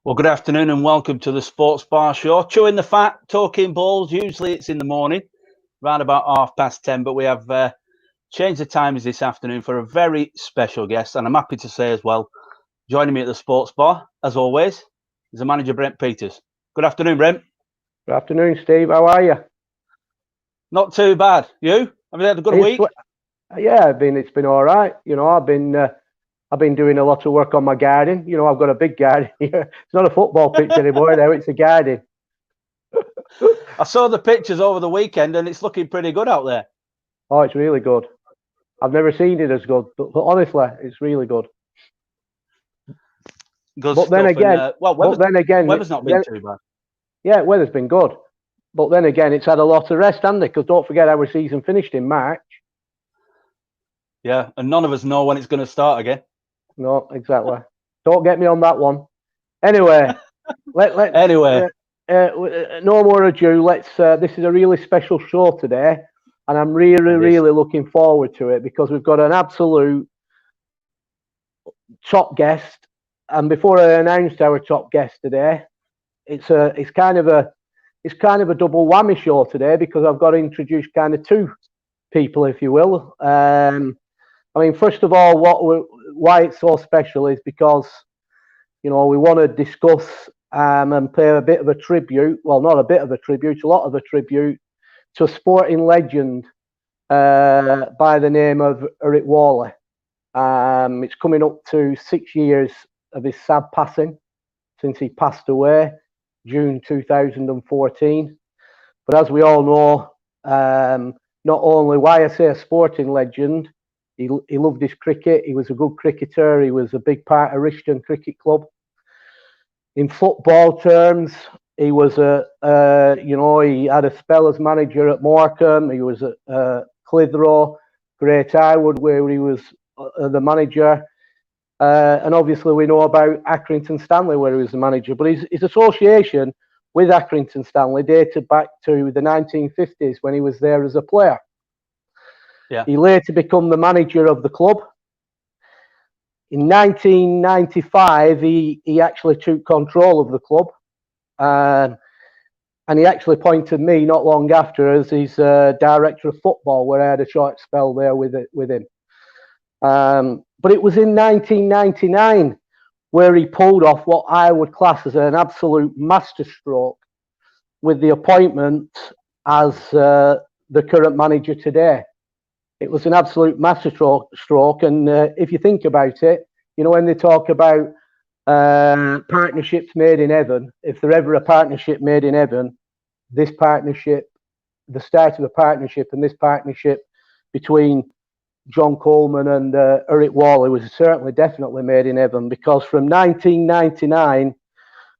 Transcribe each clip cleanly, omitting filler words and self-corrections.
Well, good afternoon and welcome to the Sports Bar Show. Chewing the fat, talking balls. Usually it's in the morning, around about 10:30, but we have changed the times this afternoon for a very special guest. And I'm happy to say as well, joining me at the Sports Bar, as always, is the manager, Brent Peters. Good afternoon, Brent. Good afternoon, Steve. How are you? Not too bad. You? Have you had a good week? Yeah, it's been all right. I've been doing a lot of work on my garden. I've got a big garden here. It's not a football pitch anymore now, it's a garden. I saw the pictures over the weekend and it's looking pretty good out there. Oh, it's really good. I've never seen it as good, but honestly, it's really good. Good but stuff. Then again, weather's not been too bad. Yeah, weather's been good. But then again, it's had a lot of rest, hasn't it? Because don't forget, our season finished in March. Yeah, and none of us know when it's going to start again. No, exactly. Don't get me on that one. Anyway, no more ado. This is a really special show today, and I'm really looking forward to it because we've got an absolute top guest. And before I announced our top guest today, it's kind of a double whammy show today because I've got to introduce kind of two people, if you will. First of all, why it's so special is because, we want to discuss and pay a bit of a tribute. Well, not a bit of a tribute, a lot of a tribute to a sporting legend by the name of Whalley. It's coming up to 6 years of his sad passing since he passed away, June 2014. But as we all know, not only why I say a sporting legend, he loved his cricket. He was a good cricketer. He was a big part of Richton Cricket Club. In football terms, he was he had a spell as manager at Morecambe. He was at Clitheroe, Great Irewood, where he was the manager. And obviously we know about Accrington Stanley, where he was the manager. But his association with Accrington Stanley dated back to the 1950s when he was there as a player. Yeah. He later became the manager of the club. In 1995, he actually took control of the club. And he actually appointed me not long after as his director of football, where I had a short spell there with him. But it was in 1999 where he pulled off what I would class as an absolute masterstroke with the appointment as the current manager today. It was an absolute masterstroke, and if you think about it, when they talk about partnerships made in heaven, if there ever a partnership made in heaven, this partnership, the start of a partnership, and this partnership between John Coleman and Whalley was certainly definitely made in heaven, because from 1999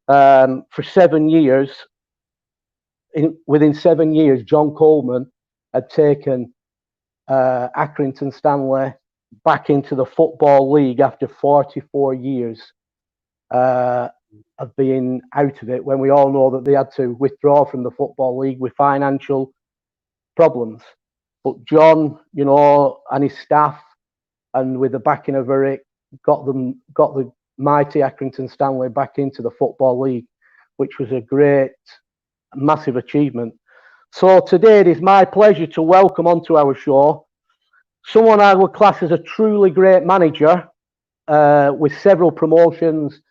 for 7 years, within 7 years, John Coleman had taken Accrington Stanley back into the Football League after 44 years of being out of it, when we all know that they had to withdraw from the Football League with financial problems. But John, and his staff, and with the backing of Eric, got the mighty Accrington Stanley back into the Football League, which was a great, massive achievement. So today it is my pleasure to welcome onto our show someone I would class as a truly great manager with several promotions.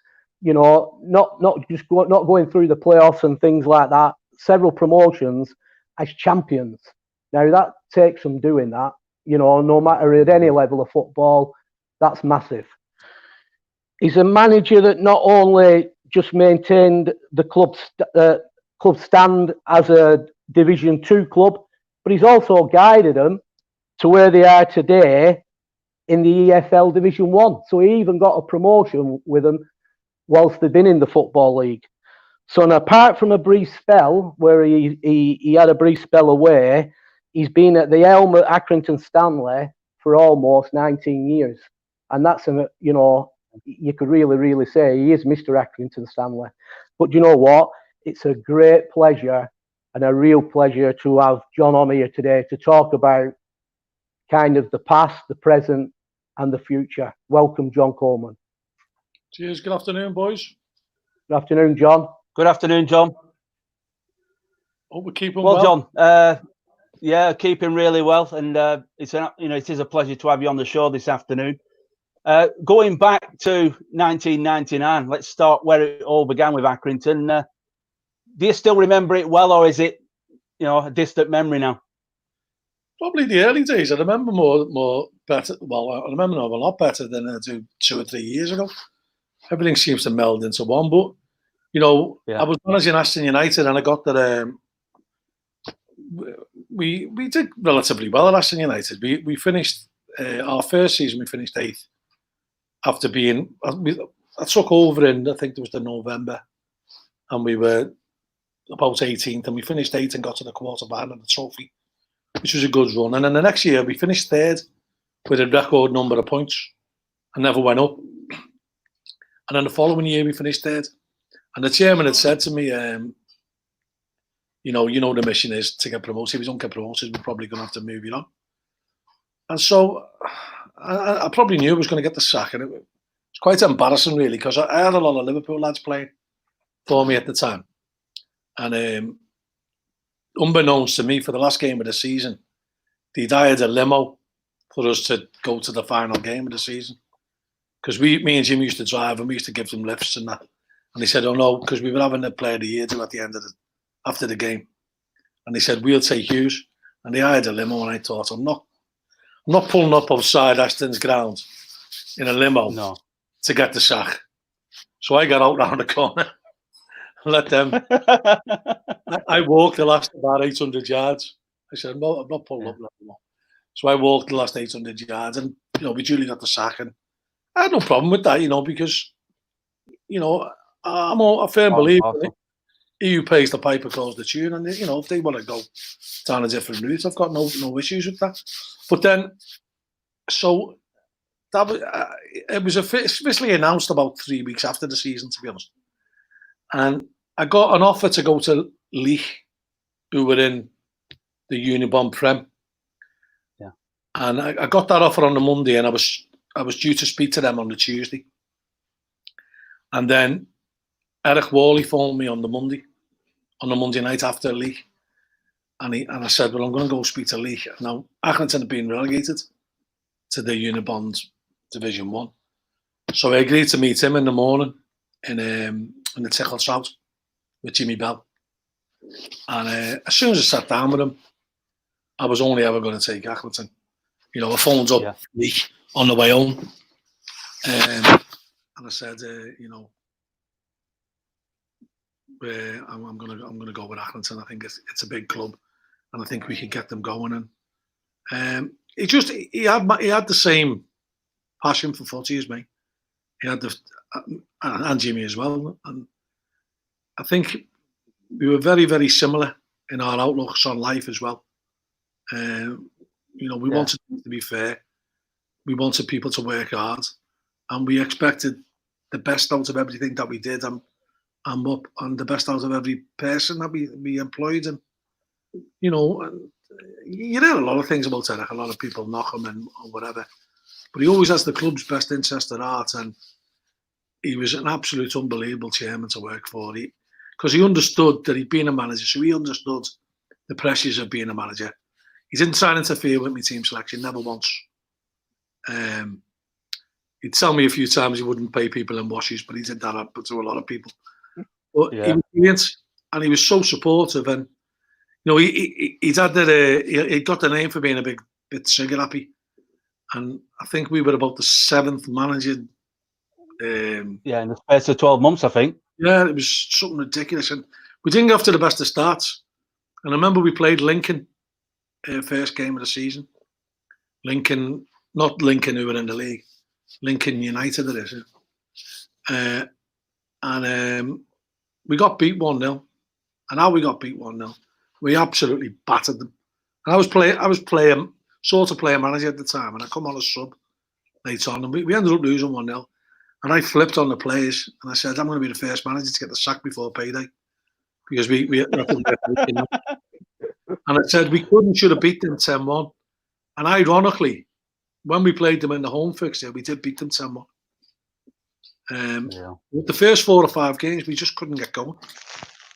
Not going through the playoffs and things like that. Several promotions as champions. Now that takes some doing that. No matter at any level of football, that's massive. He's a manager that not only just maintained the club stand as a Division 2 club, but he's also guided them to where they are today in the EFL Division 1. So he even got a promotion with them whilst they've been in the Football League. So, and apart from a brief spell where he had a brief spell away, he's been at the helm at Accrington Stanley for almost 19 years. And that's, you could really say he is Mr. Accrington Stanley. But you know what? It's a great pleasure and a real pleasure to have John on here today to talk about kind of the past, the present, and the future. Welcome, John Coleman. Cheers. Good afternoon, boys. Good afternoon, John. Good afternoon, John. Oh, we're keeping well. John, yeah, keeping really well, and it is a pleasure to have you on the show this afternoon. Going back to 1999, let's start where it all began with Accrington. Do you still remember it well, or is it, a distant memory now? Probably the early days. I remember more better. Well, I remember them a lot better than I do 2 or 3 years ago. Everything seems to meld into one. But I was managing Aston United, and I got that. We did relatively well at Aston United. We finished our first season. We finished 8th after being. I took over in, I think it was the November, and we were about 18th, and we finished 8th and got to the quarter final of the trophy, which was a good run. And then the next year we finished 3rd with a record number of points and never went up. And then the following year we finished 3rd, and the chairman had said to me, the mission is to get promoted. If we don't get promoted, we're probably going to have to move you on. And so I probably knew I was going to get the sack, and it was quite embarrassing, really, because I had a lot of Liverpool lads playing for me at the time. And unbeknownst to me, for the last game of the season, they'd hired a limo for us to go to the final game of the season. Because me and Jim used to drive, and we used to give them lifts and that. And they said, oh no, because we were having a player of the year do at the end of after the game. And they said, we'll take Hughes. And they hired a limo, and I thought, I'm not pulling up outside Aston's grounds in a limo to get the sack. So I got out round the corner and let them. I walked the last about 800 yards. I said, no, I'm not pulling up no more. So I walked the last 800 yards, and we duly got the sack, and I had no problem with that, because I'm a firm believer. He who pays the piper calls the tune, and if they want to go down a different route, I've got no issues with that. But then, so that was it was officially announced about 3 weeks after the season, to be honest. And I got an offer to go to Leigh, who were in the Unibond Prem. Yeah. And I got that offer on the Monday, and I was due to speak to them on the Tuesday. And then Eric Whalley phoned me on the Monday night after Leigh. And I said, well, I'm going to go speak to Leigh. Now, Accrington had been relegated to the Unibond Division 1. So I agreed to meet him in the morning in the Tickle South with Jimmy Bell. And as soon as I sat down with him, I was only ever going to take Accrington. I phoned up Leigh on the way home. And I said, I'm gonna go with Accrington. I think it's a big club, and I think we can get them going. And he had the same passion for footy as me. He had and Jimmy as well. And I think we were very, very similar in our outlooks on life as well. We wanted to be fair. We wanted people to work hard, and we expected the best out of everything that we did. And the best out of every person that we employed. And you hear a lot of things about Eric. A lot of people knock him and or whatever, but he always has the club's best interest at heart. And he was an absolute unbelievable chairman to work for. Because he understood that he'd been a manager, so he understood the pressures of being a manager. He didn't try and interfere with my team selection, never once. He'd tell me a few times he wouldn't pay people in washes, but he did that to a lot of people. But he was brilliant, and he was so supportive. And he'd had that. He got the name for being a bit trigger happy, and I think we were about the 7th manager. In the space of 12 months, I think. Yeah, it was something ridiculous, and we didn't go off to the best of starts. And I remember we played Lincoln, first game of the season. Lincoln, not Lincoln who were in the league, Lincoln United it is. And we got beat 1-0. And how we got beat 1-0, we absolutely battered them. And I was playing sort of player manager at the time, and I come on a sub later on, and we ended up losing 1-0. And I flipped on the players, and I said, I'm going to be the first manager to get the sack before payday. Because and I said, we should have beat them 10-1. And ironically, when we played them in the home fixture, we did beat them 10-1. With the first 4 or 5 games, we just couldn't get going.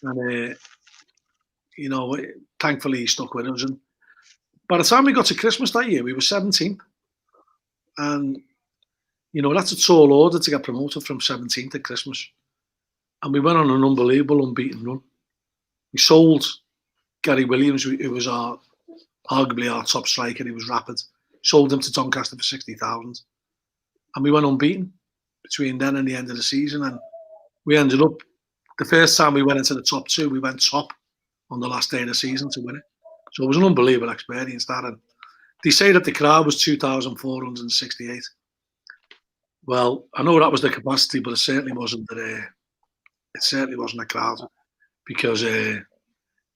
And, you know, thankfully he stuck with us. And by the time we got to Christmas that year, we were 17th. And, you know, that's a tall order to get promoted from 17th at Christmas. And we went on an unbelievable unbeaten run. We sold Gary Williams, who was arguably our top striker. He was rapid. Sold him to Doncaster for 60,000. And we went unbeaten between then and the end of the season. And we ended up, the first time we went into the top 2, we went top on the last day of the season to win it. So it was an unbelievable experience, that. And they say that the crowd was 2,468. Well, I know that was the capacity, but it certainly wasn't a crowd, because you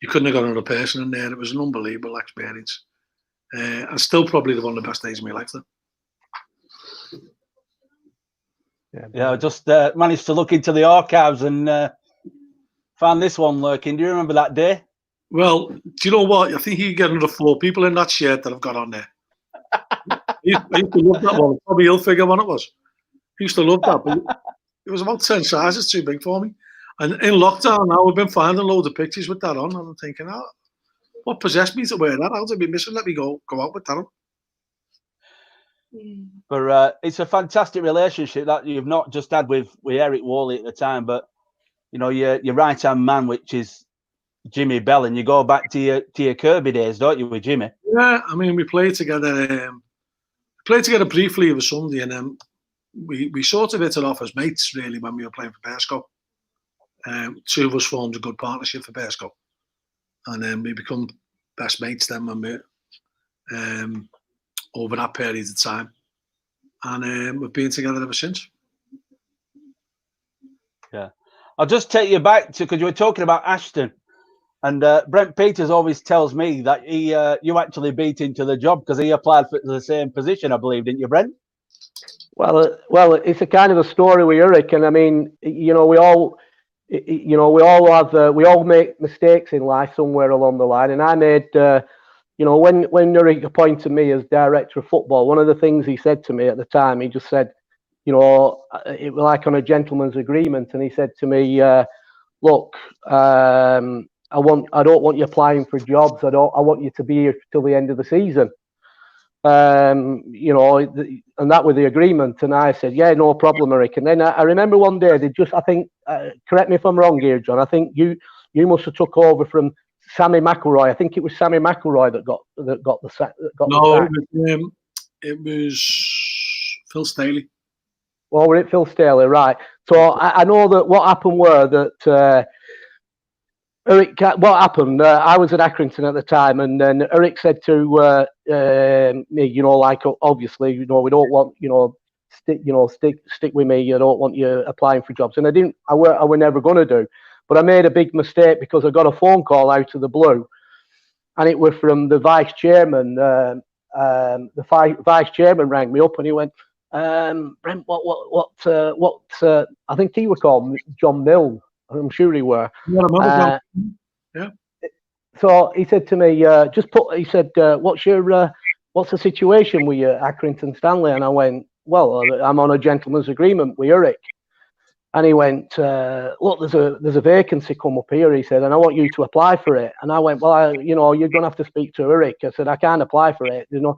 couldn't have got another person in there. It was an unbelievable experience. And still probably one of the best days of my life, though. Yeah, I just managed to look into the archives and found this one lurking. Do you remember that day? Well, do you know what? I think you get another 4 people in that shirt that I've got on there. I used to love that one. Probably you'll figure one it was. I used to love that. But it was about 10 sizes too big for me. And in lockdown now, we've been finding loads of pictures with that on. And I'm thinking, what possessed me to wear that? How did we miss it? Let me go out with that on. But it's a fantastic relationship that you've not just had with Eric Whalley at the time, but you know, your right hand man, which is Jimmy Bell, and you go back to your Kirby days, don't you, with Jimmy? Yeah, I mean, we played together. Briefly over Sunday, and then we sort of hit it off as mates really when we were playing for Borough. 2 of us formed a good partnership for Borough, and then we become best mates then when we over that period of time, and we've been together ever since. Yeah, I'll just take you back to, because you were talking about Ashton, and Brent Peters always tells me that you actually beat him to the job because he applied for the same position, I believe, didn't you, Brent? Well, it's a kind of a story with Eric, and I mean, you know, we all make mistakes in life somewhere along the line, and I made. You know, when Eric appointed me as director of football, one of the things he said to me at the time, he just said, you know, it was like on a gentleman's agreement, and he said to me, look, I don't want you applying for jobs. I want you to be here till the end of the season. You know, and that was the agreement. And I said, yeah, no problem, Eric. And then I remember one day I think, correct me if I'm wrong here, John. I think you must have took over from Sammy McElroy. I think it was Sammy McElroy that got the sack. No, it was Phil Staley. Well, we're at Phil Staley, right? So I know that what happened were that Eric. What happened? I was at Accrington at the time, and then Eric said to me, you know, like obviously, you know, we don't want, you know, stick with me. I don't want you applying for jobs, and I didn't. I were never going to do. But I made a big mistake because I got a phone call out of the blue, and it was from the vice chairman. The vice chairman rang me up, and he went, "Brent, what? I think he was called John Mill. I'm sure he were." Yeah. So he said to me, He said, what's the situation with your Accrington Stanley? And I went, well, I'm on a gentleman's agreement with Eric. And he went, look, there's a vacancy come up here, he said, and I want you to apply for it. And I went, well, you know, you're going to have to speak to Eric. I said, I can't apply for it. You know,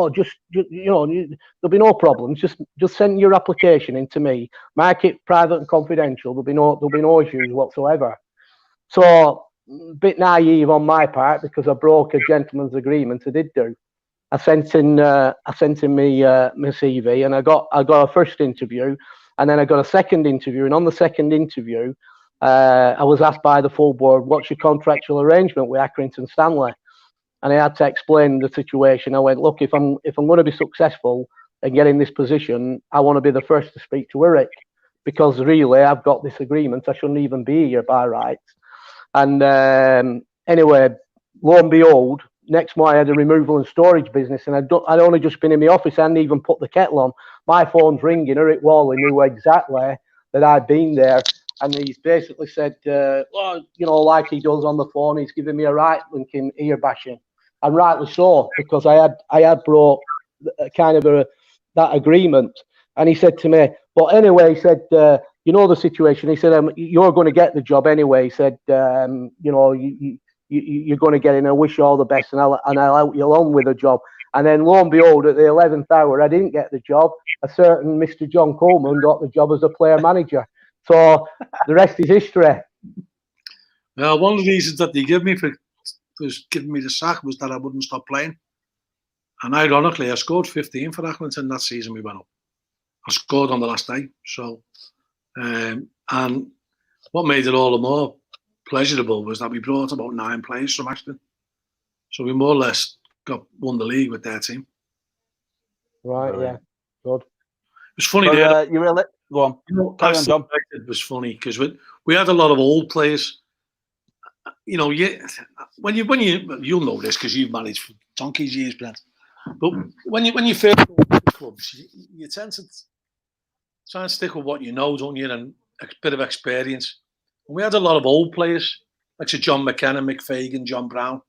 just you know, there'll be no problems. Just send your application in to me. Mark it private and confidential. There'll be no issues whatsoever. So, a bit naive on my part because I broke a gentleman's agreement. I did do. I sent in my CV, and I got a first interview. And then I got a second interview, and on the second interview, I was asked by the full board, what's your contractual arrangement with Accrington Stanley? And I had to explain the situation. I went, look, if I'm going to be successful in getting this position, I want to be the first to speak to Eric, because really I've got this agreement. I shouldn't even be here by rights. And anyway, lo and behold, next morning I had a removal and storage business, and I'd only just been in my office. I hadn't even put the kettle on. My phone's ringing. Eric Whalley knew exactly that I'd been there, and he's basically said, well, you know, like he does on the phone, he's giving me a right linking ear bashing, and rightly so, because I had broke kind of that agreement. And he said to me, But anyway, he said, you know the situation. He said, you're going to get the job anyway. He said, you know, you're going to get in. I wish you all the best, and I'll help you along with the job. And then lo and behold, at the 11th hour, I didn't get the job. A certain Mr. John Coleman got the job as a player manager. So the rest is history. Well, one of the reasons that they gave me for giving me the sack was that I wouldn't stop playing. And ironically, I scored 15 for Accrington that season we went up. I scored on the last day. So, and what made it all the more pleasurable was that we brought about 9 players from Accrington. So we more or less won the league with their team. Right, yeah, good. It was funny. You really go on. You know, carry on, John. It was funny because we had a lot of old players. You know, when you'll know this because you've managed for donkey's years, Brent. But when you first go to the clubs, you tend to try and stick with what you know, don't you? And a bit of experience. And we had a lot of old players, like Sir John McKenna, Mick Fagan, John Brown,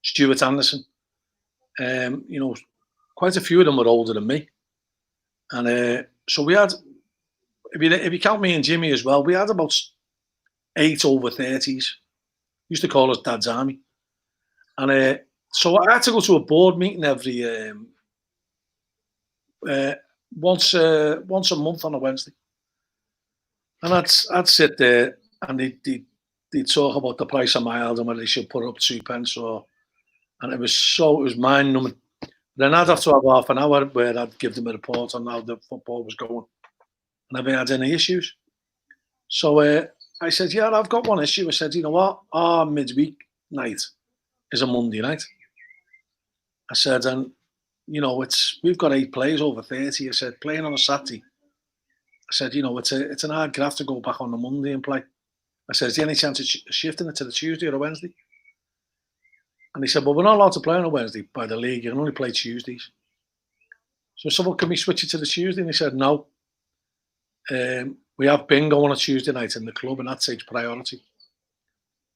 Stuart Anderson. You know, quite a few of them were older than me. And so we had, if you count me and Jimmy as well, we had about 8 over 30s. Used to call us Dad's Army. And so I had to go to a board meeting every once a month on a Wednesday. And I'd sit there and they'd talk about the price of miles and whether they should put up 2 pence and it was mind numbing. Then I'd have to have half an hour where I'd give them a report on how the football was going and if they had any issues. So I said, yeah, I've got one issue. I said, you know what? Our midweek night is a Monday night. I said, and you know, we've got 8 players over 30. I said, playing on a Saturday. I said, you know, it's an hard graft to go back on the Monday and play. I said, is there any chance of shifting it to the Tuesday or a Wednesday? And he said, well, we're not allowed to play on a Wednesday by the league. You can only play Tuesdays. So I said, well, can we switch it to the Tuesday? And he said, no. We have bingo on a Tuesday night in the club and that takes priority.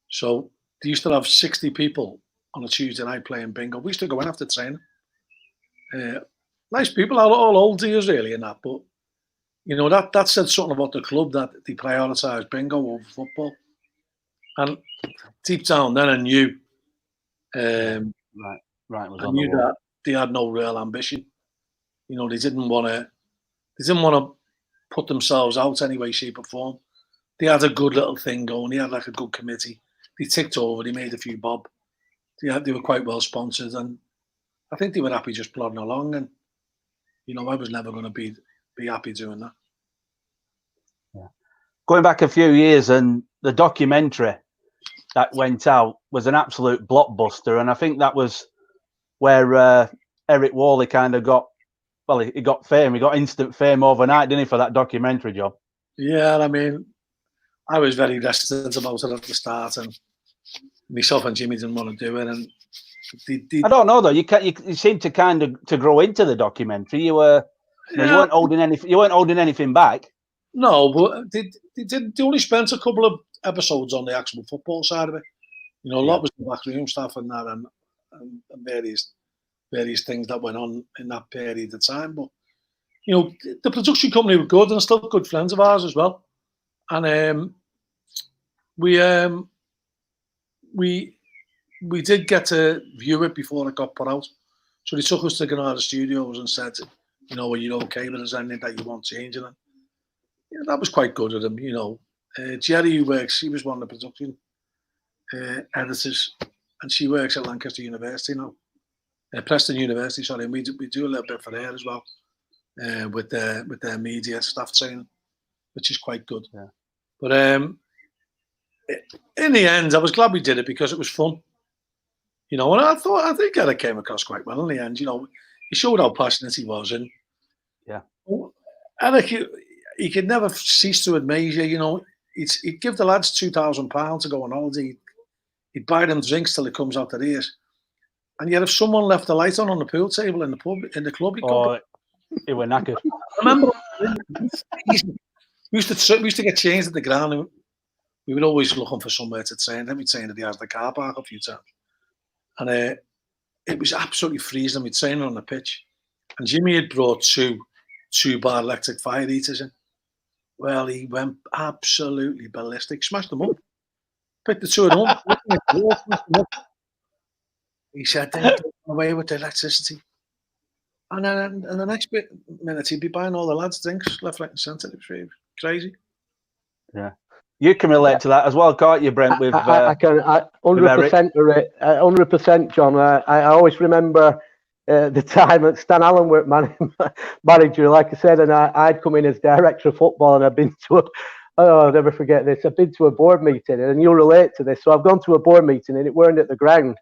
So they used to have 60 people on a Tuesday night playing bingo. We used to go in after training. Nice people, all old years really and that, but you know, that said something about the club that they prioritise bingo over football. And deep down then I knew I knew that they had no real ambition. You know, they didn't want to put themselves out any way, shape or form. They had a good little thing going. They had like a good committee. They ticked over. They made a few bob. They were quite well sponsored, and I think they were happy just plodding along. And you know, I was never going to be happy doing that. Yeah. Going back a few years, and the documentary that went out was an absolute blockbuster, and I think that was where Eric Whalley kind of got. Well, he got fame. He got instant fame overnight, didn't he, for that documentary job? Yeah, I mean, I was very reticent about it at the start, and myself and Jimmy didn't want to do it. And I don't know though. You seemed to kind of to grow into the documentary. You weren't holding anything back. No, but they only spent a couple of episodes on the actual football side of it. You know, a lot was the backroom stuff and that, and various things that went on in that period of time. But you know, the production company were good and still good friends of ours as well. And we did get to view it before it got put out. So they took us to Granada Studios and said, you know, are you okay with anything that you want changing? And yeah, that was quite good of them, you know. Jerry, he was one of the production editors, and she works at Lancaster University now. Preston University, sorry, and we do a little bit for her as well, with their media staff training, which is quite good. Yeah. But in the end, I was glad we did it because it was fun. You know, and I think Eric came across quite well in the end. You know, he showed how passionate he was, and yeah, Eric, he could never cease to amaze you. You know, he'd give the lads £2,000 to go on holiday. He'd buy them drinks till it comes out their ears. And yet, if someone left the light on the pool table in the pub, in the club, it were knackered. I remember we used to get changed at the ground. And we were always looking for somewhere to train. Then we trained at the car park a few times, and it was absolutely freezing. We trained on the pitch, and Jimmy had brought two bar electric fire heaters in, Well, he went absolutely ballistic. Smashed them up. Picked the two of them up. He said they got away with the electricity. And then in the next minute, he'd be buying all the lads drinks left, right, and centre. It was crazy. Yeah, you can relate to that as well, can't you, Brent? With I can 100%, John. I always remember the time at Stan Allen worked manager, like I said, and I'd come in as director of football, and I've been to I'll never forget this. I've been to a board meeting, and you'll relate to this. So I've gone to a board meeting, and it weren't at the ground.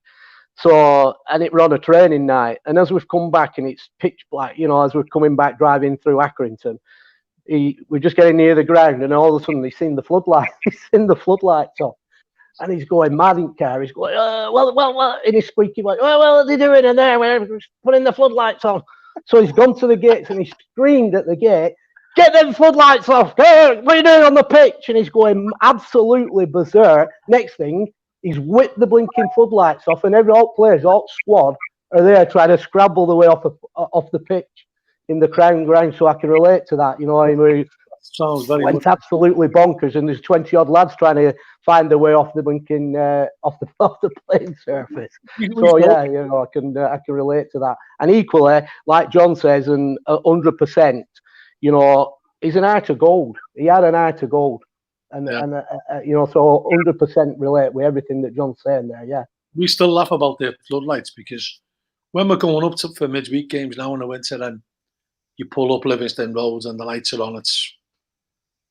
So, and it were on a training night. And as we've come back and it's pitch black, you know, as we're coming back driving through Accrington, we're just getting near the ground, and all of a sudden he's seen the floodlights. He's seen the floodlights on. And he's going mad in car. He's going, well, in his squeaky voice, what are they doing in there? We're putting the floodlights on. So he's gone to the gates and he screamed at the gate, get them floodlights off. Hey, what are you doing on the pitch? And he's going absolutely berserk. Next thing, he's whipped the blinking floodlights off, and all players, all squad, are there trying to scramble the way off the pitch in the crown ground. So I can relate to that. You know, I mean, sounds very went absolutely bonkers, and there's 20 odd lads trying to find their way off the blinking off the playing surface. So yeah, you know, I can relate to that. And equally, like John says, and 100%, you know, he's an heart of gold. He had an heart of gold. And you know, so 100% relate with everything that John's saying there. Yeah, we still laugh about the floodlights, because when we're going up for midweek games now in the winter, and you pull up Livingston roads and the lights are on, it's,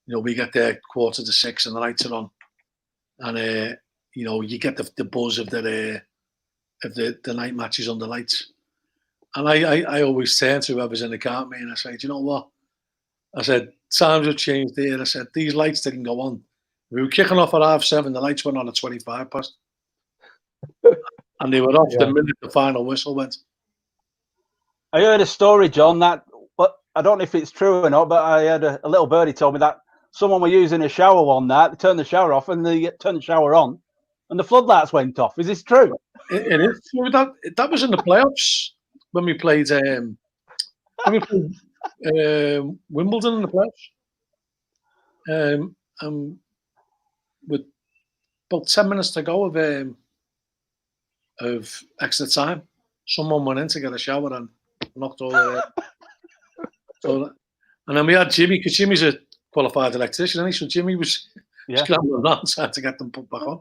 you know, we get there 5:45 and the lights are on, and you know, you get the buzz of the night matches on the lights. And I always turn to whoever's in the car with me and I say, do you know what? I said, times have changed here. I said, these lights didn't go on. We were kicking off at 7:30. The lights went on at 25 past. And they were off the minute the final whistle went. I heard a story, John, that, but I don't know if it's true or not, but I had a little birdie told me that someone were using a shower one night, they turned the shower off and they turned the shower on and the floodlights went off. Is this true? It is true. That was in the playoffs when we played Wimbledon in the playoffs. With about 10 minutes to go of extra time, someone went in to get a shower and knocked all the and then we had Jimmy, because Jimmy's a qualified electrician, and so Jimmy was scrambling around trying to get them put back on.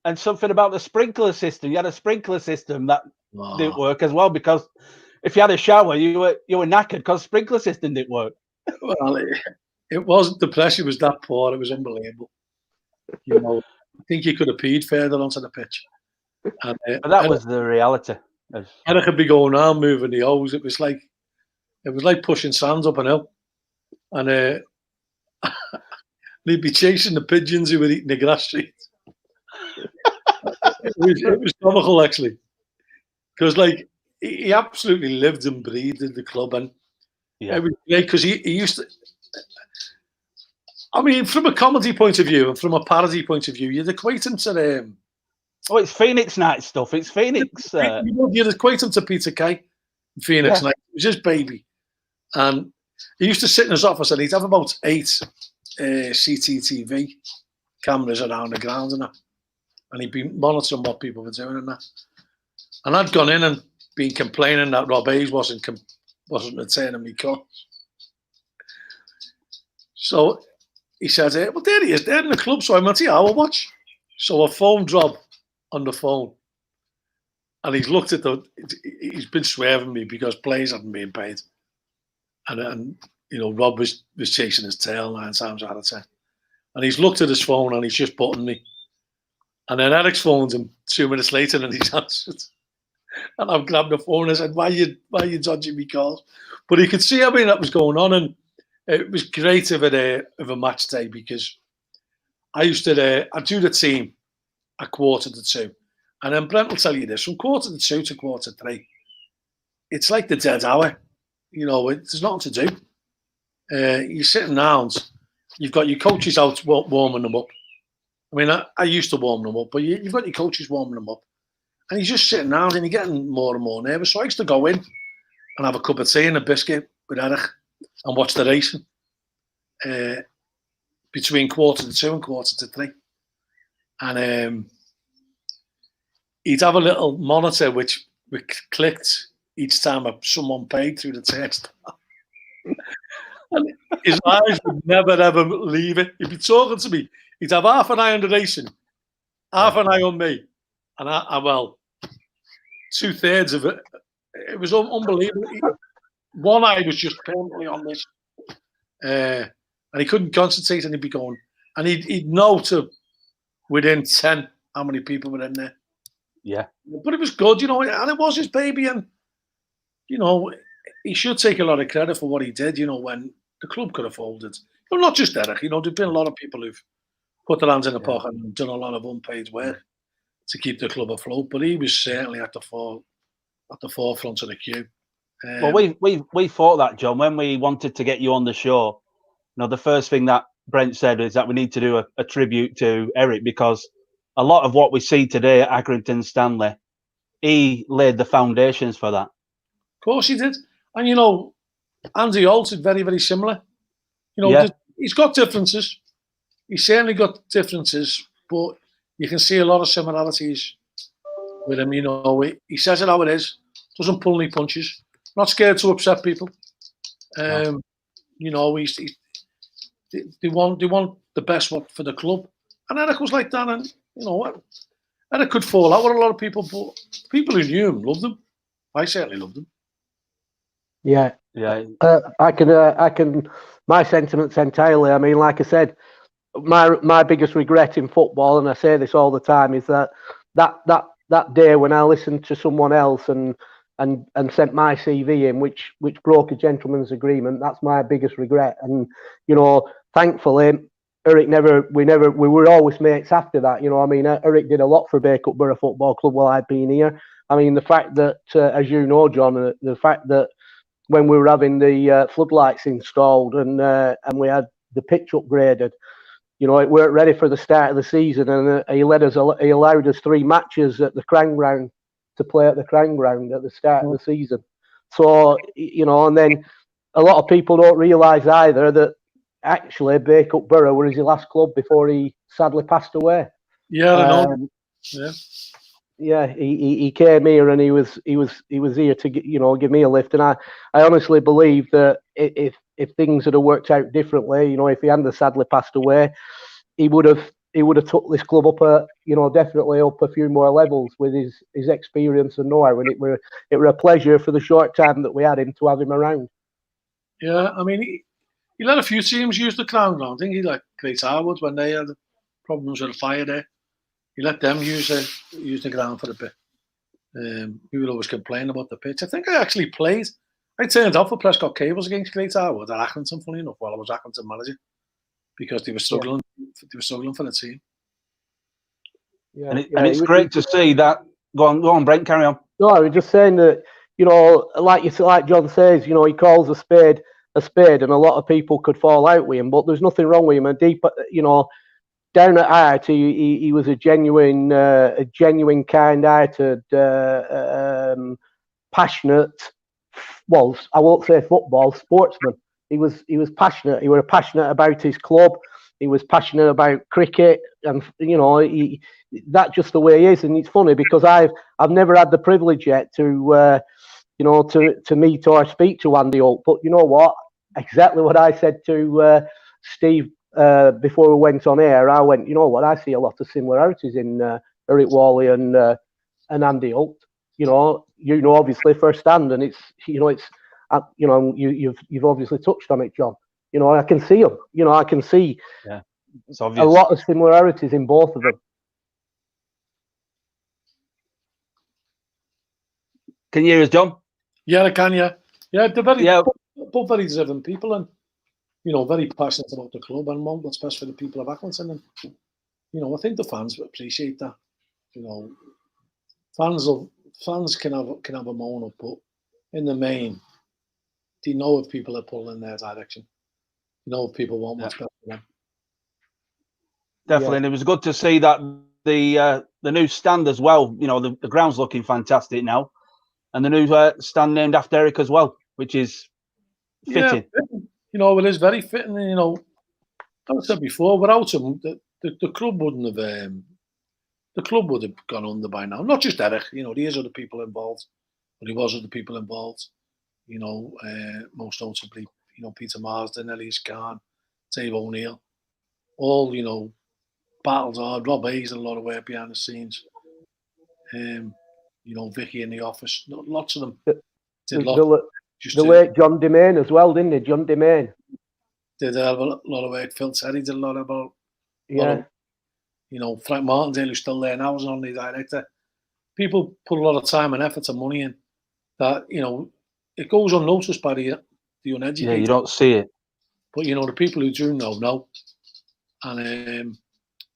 And something about the sprinkler system. You had a sprinkler system that didn't work as well, because if you had a shower, you were knackered because sprinkler system didn't work. Well, it wasn't, the pressure was that poor, it was unbelievable. You know, I think you could have peed further onto the pitch. And, but that was the reality. Eric could be going around moving the hose. It was like pushing sands up an hill. And they'd be chasing the pigeons who were eating the grass street. It was comical, actually. Because, like, he absolutely lived and breathed in the club. And it was great because he used to... I mean, from a comedy point of view and from a parody point of view, you'd equate him to... oh, it's Phoenix Night stuff. It's Phoenix... You'd equate him to Peter Kay, Phoenix Night. It was his baby. And he used to sit in his office and he'd have about 8 CCTV cameras around the ground and that. And he'd be monitoring what people were doing and that. And I'd gone in and been complaining that Rob Hayes wasn't returning me calls. So he said, well, there he is, there in the club. So I went, yeah, I will watch. So a phone dropped on the phone. And he's looked at he's been swearing me because players hadn't been paid. And you know, Rob was chasing his tail 9 times out of 10. And he's looked at his phone and he's just buttoned me. And then Eric's phoned him 2 minutes later and he's answered. And I've grabbed the phone and I said, why are you dodging me calls? But he could see everything that was going on, and it was great of a match day, because I used to I'd do the team at 1:45. And then Brent will tell you this, from 1:45 to 3:45, it's like the dead hour. You know, there's nothing to do. You're sitting down, you've got your coaches out warming them up. I mean, I used to warm them up, but you've got your coaches warming them up. And he's just sitting down and you're getting more and more nervous. So I used to go in and have a cup of tea and a biscuit with Eric and watch the racing. between 2:45 and 3:45. And he'd have a little monitor which clicked each time someone paid through the text. And his eyes would never, ever leave it. He'd be talking to me. He'd have half an eye on the racing, half an eye on me. And well, 2/3 of it, it was unbelievable. One eye was just permanently on this. And he couldn't concentrate, and he'd be going. And he'd know to within 10 how many people were in there. Yeah. But it was good, and it was his baby. And, he should take a lot of credit for what he did, when the club could have folded. Not just Eric, there've been a lot of people who've put their hands in the pocket and done a lot of unpaid work to keep the club afloat. But he was certainly at the forefront of the queue. Well, we thought that, John, when we wanted to get you on the show. The first thing that Brent said is that we need to do a tribute to Eric, because a lot of what we see today at Accrington Stanley, he laid the foundations for that. Of course he did. And, Andy Holt is very, very similar. He's got differences. He's certainly got differences, but you can see a lot of similarities with him. He says it how it is, doesn't pull any punches, not scared to upset people. They want the best for the club. And Eric was like that. And, Eric could fall out with a lot of people, but people who knew him loved him. I certainly loved him. Yeah. I can. My sentiments entirely. I mean, like I said, my biggest regret in football, and I say this all the time, is that day when I listened to someone else and sent my CV in, which broke a gentleman's agreement. That's my biggest regret. And thankfully, Eric we were always mates after that. Eric did a lot for Bacup Borough Football Club while I'd been here. I mean, the fact that, as you know, John, the fact that when we were having the floodlights installed and we had the pitch upgraded, it weren't ready for the start of the season, and he allowed us 3 matches at the Crown Ground to play at the Crown Ground at the start of the season. So, and then a lot of people don't realise either that actually Bacup Borough was his last club before he sadly passed away. Yeah, I know. Yeah, he came here and he was here to give me a lift, and I honestly believe that if things had worked out differently, if he hadn't sadly passed away, he would have took this club up definitely up a few more levels with his experience and know-how, and it were a pleasure for the short time that we had him to have him around. Yeah, I mean he let a few teams use the Crown Ground. I think he let Great Harwood when they had problems with the fire there. He let them use the ground for a bit. We would always complain about the pitch. I think I actually played. I turned off for Prescott Cables against Great Harwood at Accrington, funny enough, while I was Accrington manager, because they were struggling. They were struggling for the team. Yeah, and it's great to see that. Go on, Brent, carry on. No, I was just saying that like John says, he calls a spade, and a lot of people could fall out with him, but there's nothing wrong with him. And deep, down at heart, he was a genuine, kind-hearted, passionate. Well, I won't say football, sportsman. He was passionate. He was passionate about his club. He was passionate about cricket, and that's just the way he is. And it's funny because I've never had the privilege yet to meet or speak to Andy Holt. But you know what? Exactly what I said to Steve before we went on air. I went, you know what? I see a lot of similarities in Eric Whalley and Andy Holt. Obviously firsthand, and you've obviously touched on it, John. I can see them. I can see it's obvious. A lot of similarities in both of them. Can you hear us, John? Yeah, I can. Yeah, they're both very driven people, and very passionate about the club and want what's best for the people of Accrington. And I think the fans appreciate that. Fans can have a moan up, but in the main, they know if people are pulling in their direction. If people want what's best for them. Definitely, and it was good to see that the new stand as well. The ground's looking fantastic now, and the new stand named after Eric as well, which is fitting. you know, it is very fitting. You know, as I said before, without him, the club wouldn't have. The club would have gone under by now. Not just Eric, you know, there is other people involved, but there was other people involved. You know, most notably, you know, Peter Marsden, Elias Khan, Dave O'Neill, all, you know, battled hard. Rob Hayes did a lot of work behind the scenes. You know, Vicky in the office, lots of them did the late John Demain as well, didn't he? John Demain did a lot of work. Phil Terry did a lot about. Yeah. You know, Frank Martindale, who's still there now, was on the director. People put a lot of time and effort and money in that, you know, it goes unnoticed by the uneducated. Yeah, you don't see it. But, you know, the people who do know. And,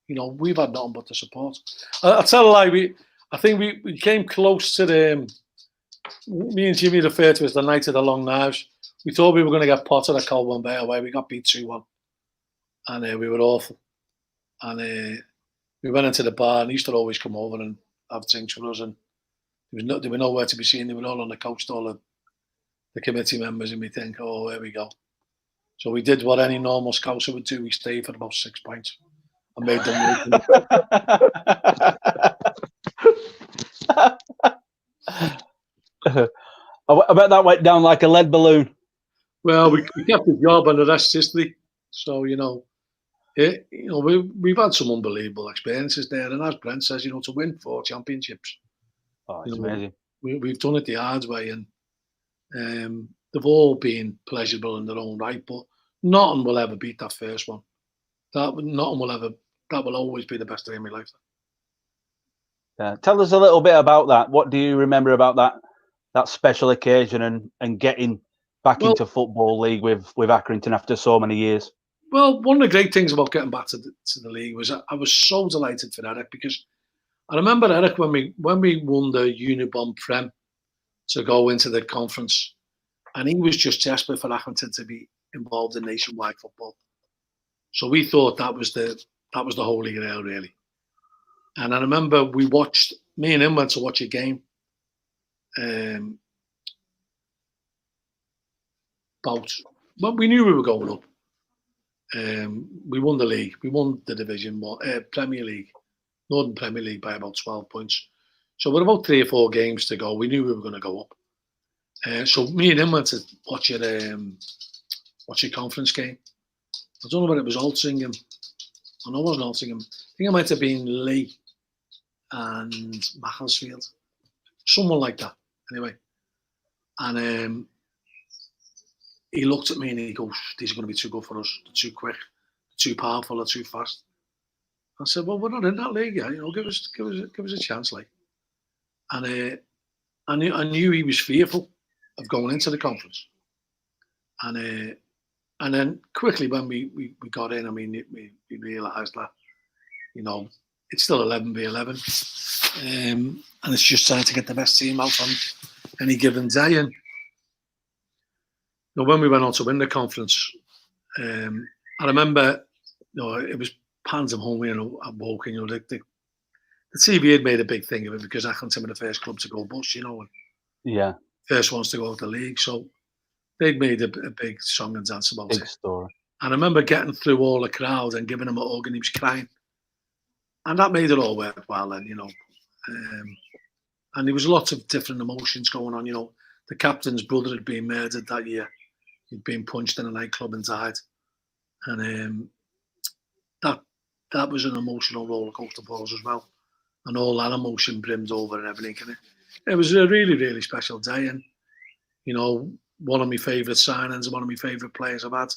you know, we've had nothing but the support. I'll tell a lie, I think we came close to me and Jimmy referred to as the night of the long knives. We thought we were going to get potted at Colburn Bay away. We got beat 2-1. And we were awful. And we went into the bar, and he used to always come over and have drinks with us. And there were nowhere to be seen. They were all on the couch, all the committee members, and we think, oh, here we go. So we did what any normal scouser would do. We stayed for about 6 pints and made them I bet that went down like a lead balloon. Well, we kept the job, and the rest is history. So, you know, we've had some unbelievable experiences there. And as Brent says, you know, to win 4 championships. Oh, it's amazing. We've done it the hard way, and they've all been pleasurable in their own right, but nothing will ever beat that first one. That will always be the best day of my life. Yeah. Tell us a little bit about that. What do you remember about that special occasion and getting back into Football League with Accrington after so many years? Well, one of the great things about getting back to the league was I was so delighted for Eric, because I remember Eric when we won the Unibomb Prem to go into the conference, and he was just desperate for Accrington to be involved in nationwide football. So we thought that was the holy grail, really. And I remember me and him went to watch a game. We knew we were going up. We won the league. We won the Division 1, Premier League, Northern Premier League by about 12 points. So with about 3 or 4 games to go, we knew we were going to go up. So me and him went to watch a conference game. I don't know whether it was Altsingham. I know it wasn't Altsingham. I think it might have been Lee and Macclesfield. Someone like that, anyway. And he looked at me and he goes, these are going to be too good for us. They're too quick, too powerful, they're too fast. I said, well, we're not in that league yet. You know, give us a chance, like. And I knew he was fearful of going into the conference. And then quickly when we got in, I mean, we realised that, you know, it's still 11v11. And it's just trying to get the best team out on any given day. And you know, when we went on to win the conference, I remember, you know, it was Pans and Homey and Woking. You know, the TV had made a big thing of it because Accrington were the first club to go bust, you know, and yeah, first ones to go out the league. So they'd made a big song and dance about big it. Story. And I remember getting through all the crowd and giving him a hug, and he was crying, and that made it all worthwhile. Then, you know, and there was lots of different emotions going on. You know, the captain's brother had been murdered that year. He'd been punched in a nightclub and died, and that was an emotional roller coaster for us as well. And all that emotion brimmed over and everything. And it was a really, really special day. And you know, one of my favourite signings, one of my favourite players I've had,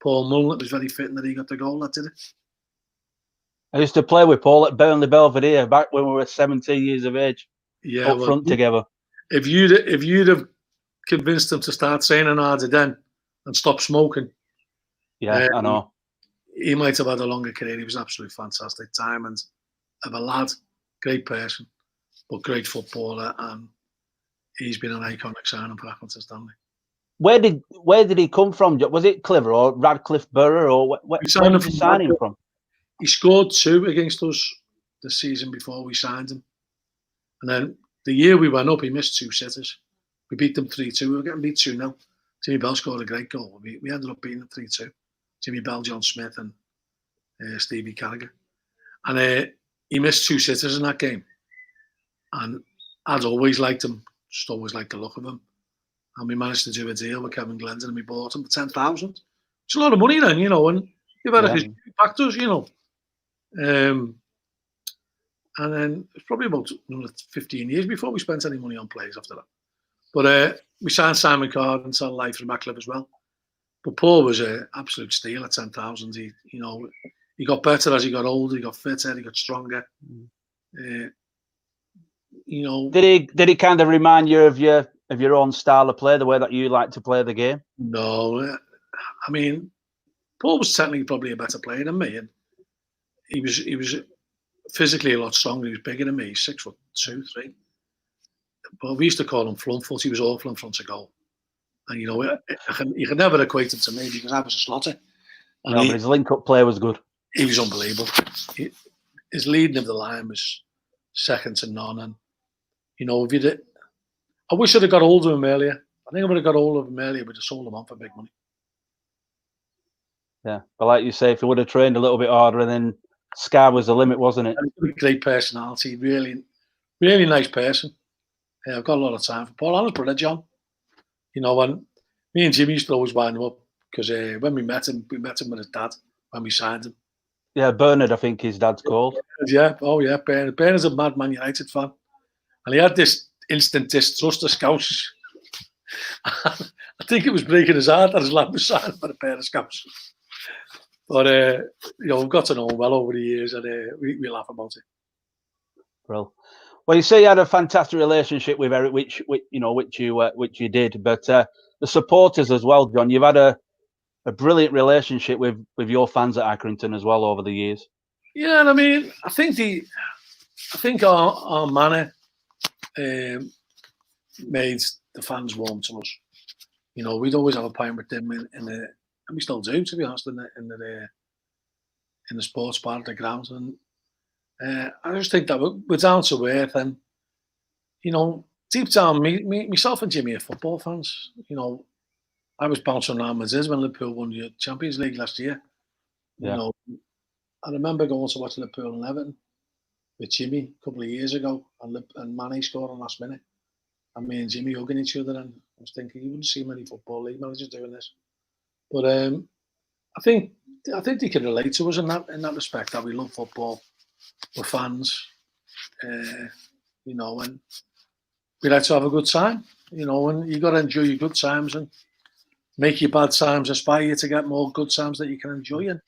Paul Mull. It was very fitting that he got the goal that did it. I used to play with Paul at Burnley Belvedere back when we were 17 years of age. Yeah, up front together. If you'd have convinced him to start training harder then and stop smoking, yeah, I know, he might have had a longer career. He was absolutely fantastic. Diamond of a lad, great person, but great footballer, and he's been an iconic signing for Accrington Stanley. Where did he come from? Was it Cliver or Radcliffe Borough, or where did you sign him from? He scored 2 against us the season before we signed him, and then the year we went up, he missed 2 sitters. We beat them 3-2. We were getting beat 2-0. Jimmy Bell scored a great goal. We ended up beating 3-2. Jimmy Bell, John Smith, and Stevie Carragher. And he missed 2 sitters in that game. And I'd always liked him, just always liked the look of him. And we managed to do a deal with Kevin Glendon and we bought him for 10,000. It's a lot of money then, and you've had a history back to us, And then it's probably about 15 years before we spent any money on players after that. But we signed Simon Card and Son Life from Mackliffe as well. But Paul was an absolute steal at 10,000. He got better as he got older. He got fitter. He got stronger. Did he kind of remind you of your own style of play, the way that you like to play the game? No, I mean, Paul was technically probably a better player than me, and he was physically a lot stronger. He was bigger than me. He's 6'2", 3. But we used to call him Flumfoot. He was awful in front of goal. And, you could never equate him to me because I was a slotter. But his link-up play was good. He was unbelievable. His leading of the line was second to none. And, I wish I'd have got hold of him earlier. I think I would have got hold of him earlier. We'd have sold him on for big money. Yeah. But like you say, if he would have trained a little bit harder, and then sky was the limit, wasn't it? Great personality. Really, really nice person. I've got a lot of time for Paul. And his brother, John. When me and Jimmy used to always wind him up because when we met him with his dad when we signed him. Yeah, Bernard, I think his dad's called. Yeah, Bernard. Bernard's a mad Man United fan. And he had this instant distrust of Scouts. I think it was breaking his heart that his lad was signed for a pair of Scouts. But, we've got to know him well over the years and we laugh about it. Well, you say you had a fantastic relationship with Eric, which you did, but the supporters as well, John. You've had a brilliant relationship with your fans at Accrington as well over the years. Yeah, and I mean, I think our manner made the fans warm to us. We'd always have a pint with them and we still do, to be honest, in the sports bar at the ground. And I just think that we're down to earth, and deep down, myself and Jimmy are football fans. I was bouncing around Madrid when Liverpool won the Champions League last year. Yeah. I remember going to watch Liverpool and Everton with Jimmy a couple of years ago, and Manny scored on last minute, and me and Jimmy hugging each other, and I was thinking, you wouldn't see many football league managers doing this. But I think they can relate to us in that respect, that we love football. We're fans, and we like to have a good time, and you got to enjoy your good times and make your bad times aspire to get more good times that you can enjoy. And,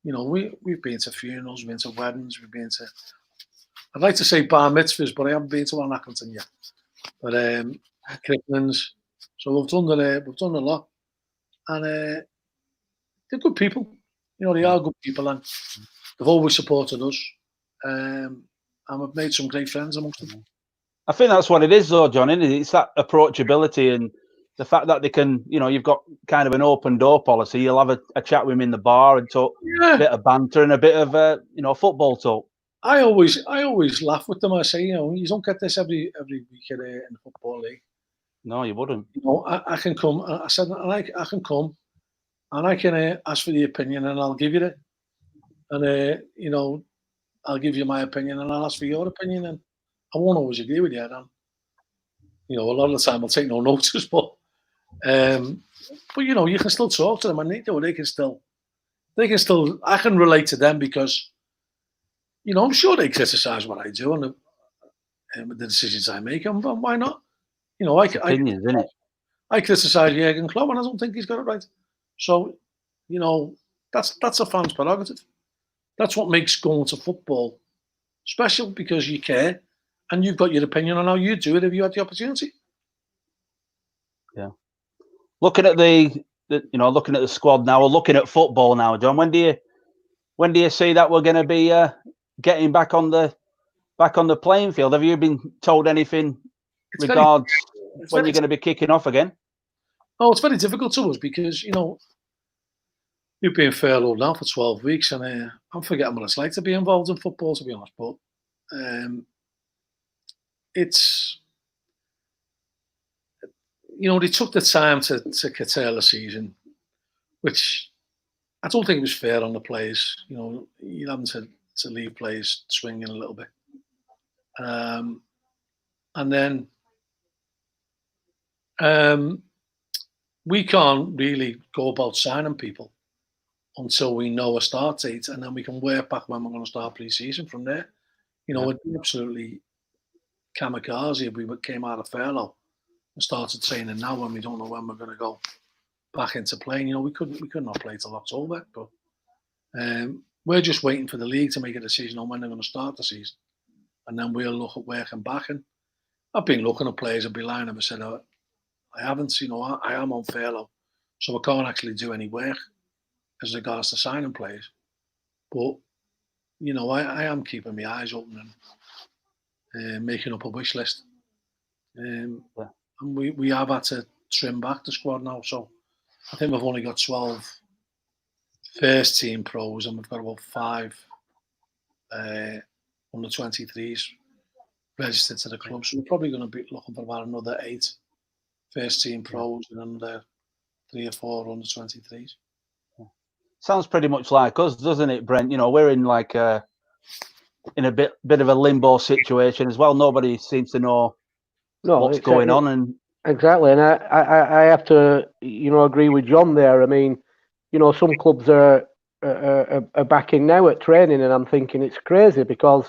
we've been to funerals, we've been to weddings, we've been to, I'd like to say bar mitzvahs, but I haven't been to one in Accrington yet. But christenings, so we've done a lot. And they're good people, they are good people, and they've always supported us. And we've made some great friends amongst them. I think that's what it is, though, John, isn't it? It's that approachability and the fact that they can, you've got kind of an open door policy. You'll have a chat with him in the bar and talk a bit of banter and a bit of, football talk. I always laugh with them. I say, you don't get this every week in the Football League. No, you wouldn't. I can come. I said, I can come, and I can ask for the opinion, and I'll give you it. And I'll give you my opinion, and I'll ask for your opinion, and I won't always agree with you. And a lot of the time I'll take no notice, but you can still talk to them, and they can still. I can relate to them because, I'm sure they criticise what I do and the decisions I make, and why not? Opinions, isn't it? I criticise Jurgen Klopp, and I don't think he's got it right. So, that's a fan's prerogative. That's what makes going to football special, because you care, and you've got your opinion on how you do it if you had the opportunity. Yeah. Looking at the squad now, or looking at football now, John. When do you see that we're going to be getting back on the playing field? Have you been told anything regards when you're going to be kicking off again? Oh, it's very difficult to us because we've been furloughed now for 12 weeks, and I'm forgetting what it's like to be involved in football, to be honest. But you know, they took the time to curtail the season, which I don't think was fair on the players. You know, you're having to leave players swinging a little bit. And then we can't really go about signing people until we know a start date, and then we can work back when we're going to start pre-season from there. You know, it'd be absolutely kamikaze if we came out of furlough and started training now when we don't know when we're going to go back into playing. You know, we could not play till October, but we're just waiting for the league to make a decision on when they're going to start the season, and then we'll look at working back. And I've been looking at players and be lying and said, I haven't, you know, I am on furlough, so I can't actually do any work as regards to signing players. But, you know, I am keeping my eyes open and making up a wish list. And we have had to trim back the squad now. So I think we've only got 12 first team pros, and we've got about 5 under 23s registered to the club. So we're probably going to be looking for about another 8 first team pros and another 3 or 4 under 23s. Sounds pretty much like us, doesn't it, Brent? You know, we're in like in a bit of a limbo situation as well. Nobody seems to know what's going on, and exactly. And I have to, you know, agree with John there. I mean, you know, some clubs are back in now at training, and I'm thinking it's crazy because,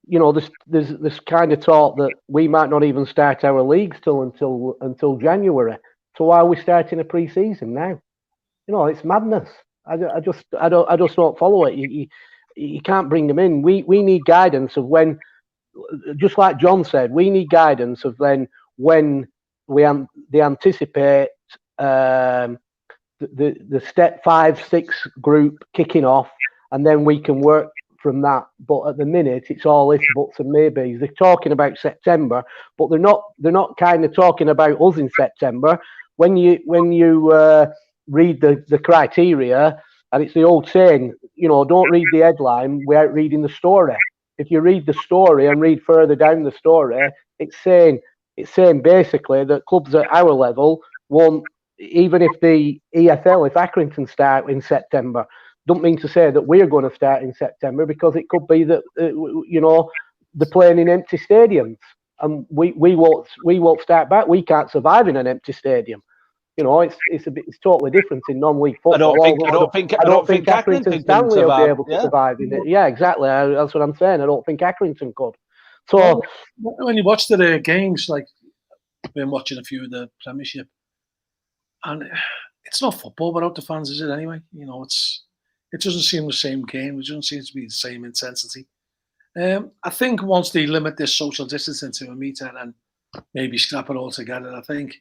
you know, there's this kind of talk that we might not even start our leagues until January. So why are we starting a pre-season now? You know, it's madness. I just don't follow it. You can't bring them in. We need guidance of when, just like John said, we need guidance of then when they anticipate the step 5-6 group kicking off, and then we can work from that. But at the minute, it's all ifs, buts, and maybes. They're talking about September, but they're not kind of talking about us in September. When you read the criteria, and it's the old saying, you know, don't read the headline without reading the story. If you read the story and read further down the story, it's saying basically that clubs at our level won't, even if the EFL, if Accrington start in September, don't mean to say that we're going to start in September, because it could be that you know, they're playing in empty stadiums, and we won't start back. We can't survive in an empty stadium. You know, it's totally different in non-league football. I don't think Accrington Stanley will be able to survive in it. Yeah, exactly. That's what I'm saying. I don't think Accrington could. So when you watch the games, like I've been watching a few of the Premiership, and it's not football without the fans, is it? Anyway, you know, it doesn't seem the same game. It doesn't seem to be the same intensity. I think once they limit this social distancing to a meter and maybe scrap it all together, I think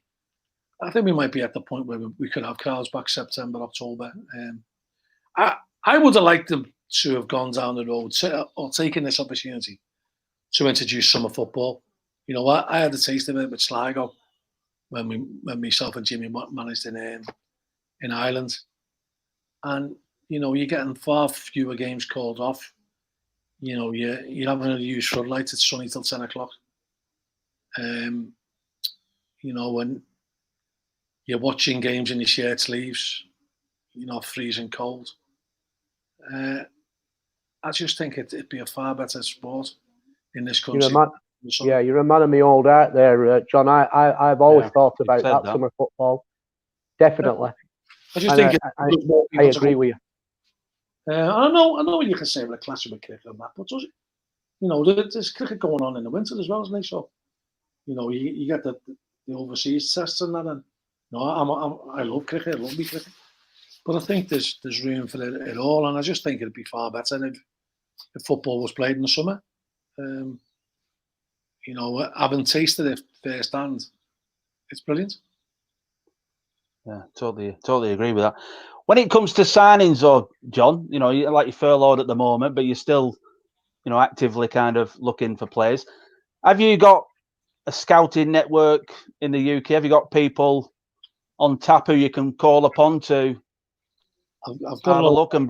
we might be at the point where we could have crowds back September, October. I would have liked them to have gone down the road or taken this opportunity to introduce summer football. You know, I had a taste of it with Sligo when myself and Jimmy managed in Ireland, and you know, you're getting far fewer games called off. You know, you're having to use floodlights. It's sunny till 10 o'clock. You know, when you're watching games in your shirt sleeves, you know, freezing cold. I just think it'd be a far better sport in this country. You're a man of me old out there, John. I've always thought about that summer football. Definitely. I just think I agree with you. I know you can say with a clash with cricket and that, but does it? You know, there's cricket going on in the winter as well, isn't it? So, you know, you get the overseas tests and that, and I love cricket. I love me cricket, but I think there's room for it all, and I just think it'd be far better if football was played in the summer. You know, having tasted it firsthand, it's brilliant. Yeah, totally agree with that. When it comes to signings, or John, you know, you're furloughed at the moment, but you're still, you know, actively kind of looking for players. Have you got a scouting network in the UK? Have you got people on tap who you can call upon to have a look and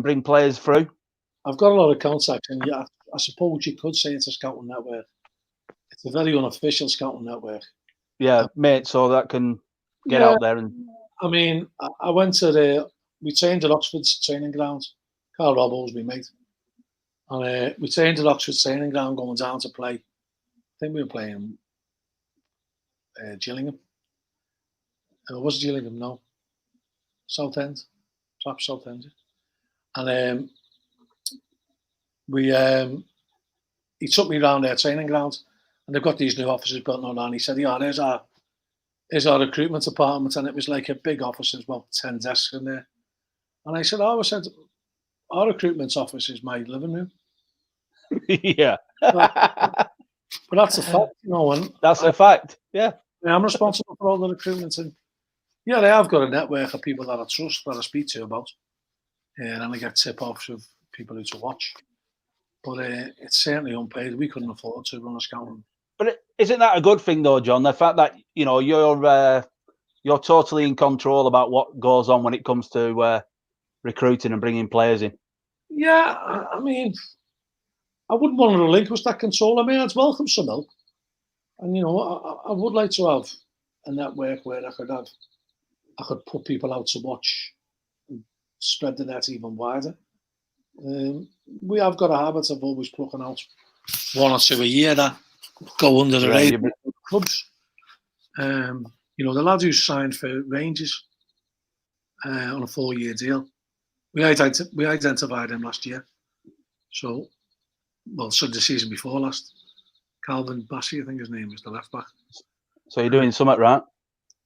bring players through? I've got a lot of contacts, and yeah, I suppose you could say it's a scouting network. It's a very unofficial scouting network. mates, so that can get Yeah. out there and. I mean, I went to we trained at Oxford's training ground. Carl Robbo's my mate. And we trained at Oxford's training ground going down to play. I think we were playing Gillingham. It was Gillingham, no. Southend. Perhaps Southend. And he took me around their training ground, and they've got these new offices built on, and he said, yeah, here's our recruitment department, and it was like a big office, there's about 10 desks in there. And I said, our recruitment office is my living room. Yeah. But that's a fact, and that's a fact, yeah. I'm responsible for all the recruitment, and I have got a network of people that I trust, that I speak to about, and I get tip-offs of people who to watch. But it's certainly unpaid. We couldn't afford to run a scouting. But isn't that a good thing, though, John? The fact that you're totally in control about what goes on when it comes to recruiting and bringing players in. Yeah, I mean, I wouldn't want to relinquish that control. I mean, I'd welcome some help, and I would like to have a network where I could put people out to watch, and spread the net even wider. We have got a habit of always plucking out one or two a year that go under the radar clubs. The lad who signed for Rangers on a 4-year deal, we identified him last year. So the season before last. Calvin Bassey, I think his name is, the left back. So you're doing something right.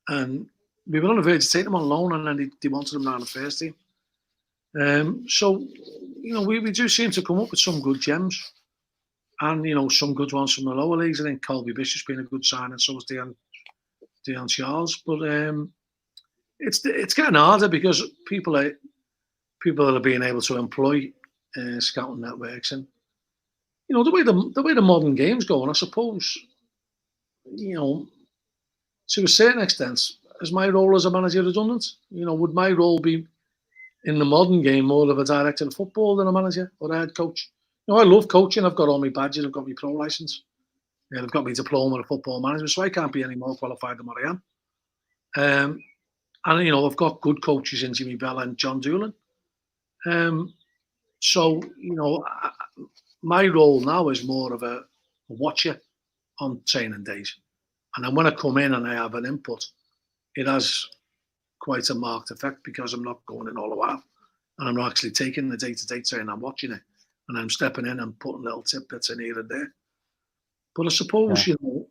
And we were on the verge of taking him on loan, and then they wanted him around the first team. We do seem to come up with some good gems, and some good ones from the lower leagues. I think Colby Bishop's been a good signing, so was Deon Charles. But it's getting harder because people are being able to employ scouting networks, and the way the modern game's going, I suppose, to a certain extent, is my role as a manager redundant? Would my role be in the modern game more of a director of football than a manager or a head coach? I love coaching. I've got all my badges. I've got my pro license. I've got my diploma of football management, so I can't be any more qualified than what I am. And I've got good coaches in Jimmy Bell and John Doolan. My role now is more of a watcher on training days. And then when I come in and I have an input, it has quite a marked effect because I'm not going in all the while. And I'm not actually taking the day-to-day training, I'm watching it. And I'm stepping in and putting little tidbits in here and there. But I suppose, the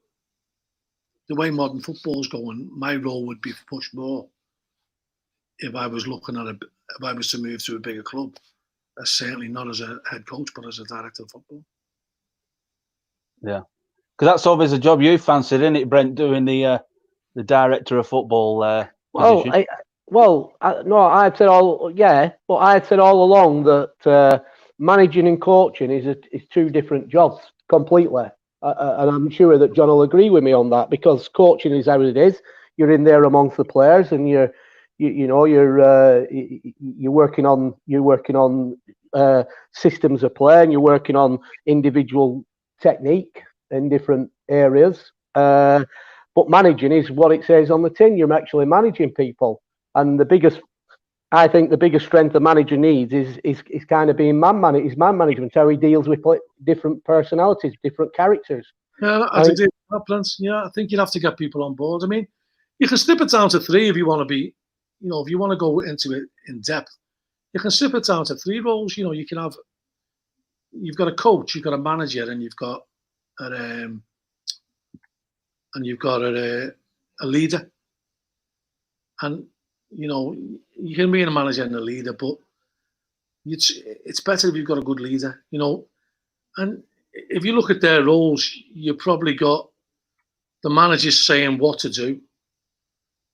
way modern football's going, my role would be pushed more if I was if I was to move to a bigger club. Certainly not as a head coach, but as a director of football. Yeah, because that's always a job you fancied, isn't it, Brent? Doing the director of football position. I'd said all along that managing and coaching is two different jobs completely, and I'm sure that John will agree with me on that, because coaching is how it is. You're in there amongst the players, and you're working on systems of play, and you're working on individual technique in different areas. But managing is what it says on the tin. You're actually managing people, and I think the biggest strength a manager needs is kind of being man management. How he deals with different personalities, different characters. Yeah, I think you'd have to get people on board. I mean, you can slip it down to 3 if you want to be. If you want to go into it in depth, you can slip it down to 3 roles. You can have, you've got a coach, you've got a manager, and you've got a leader. And you can be a manager and a leader, but it's better if you've got a good leader. And if you look at their roles, you've probably got the managers saying what to do.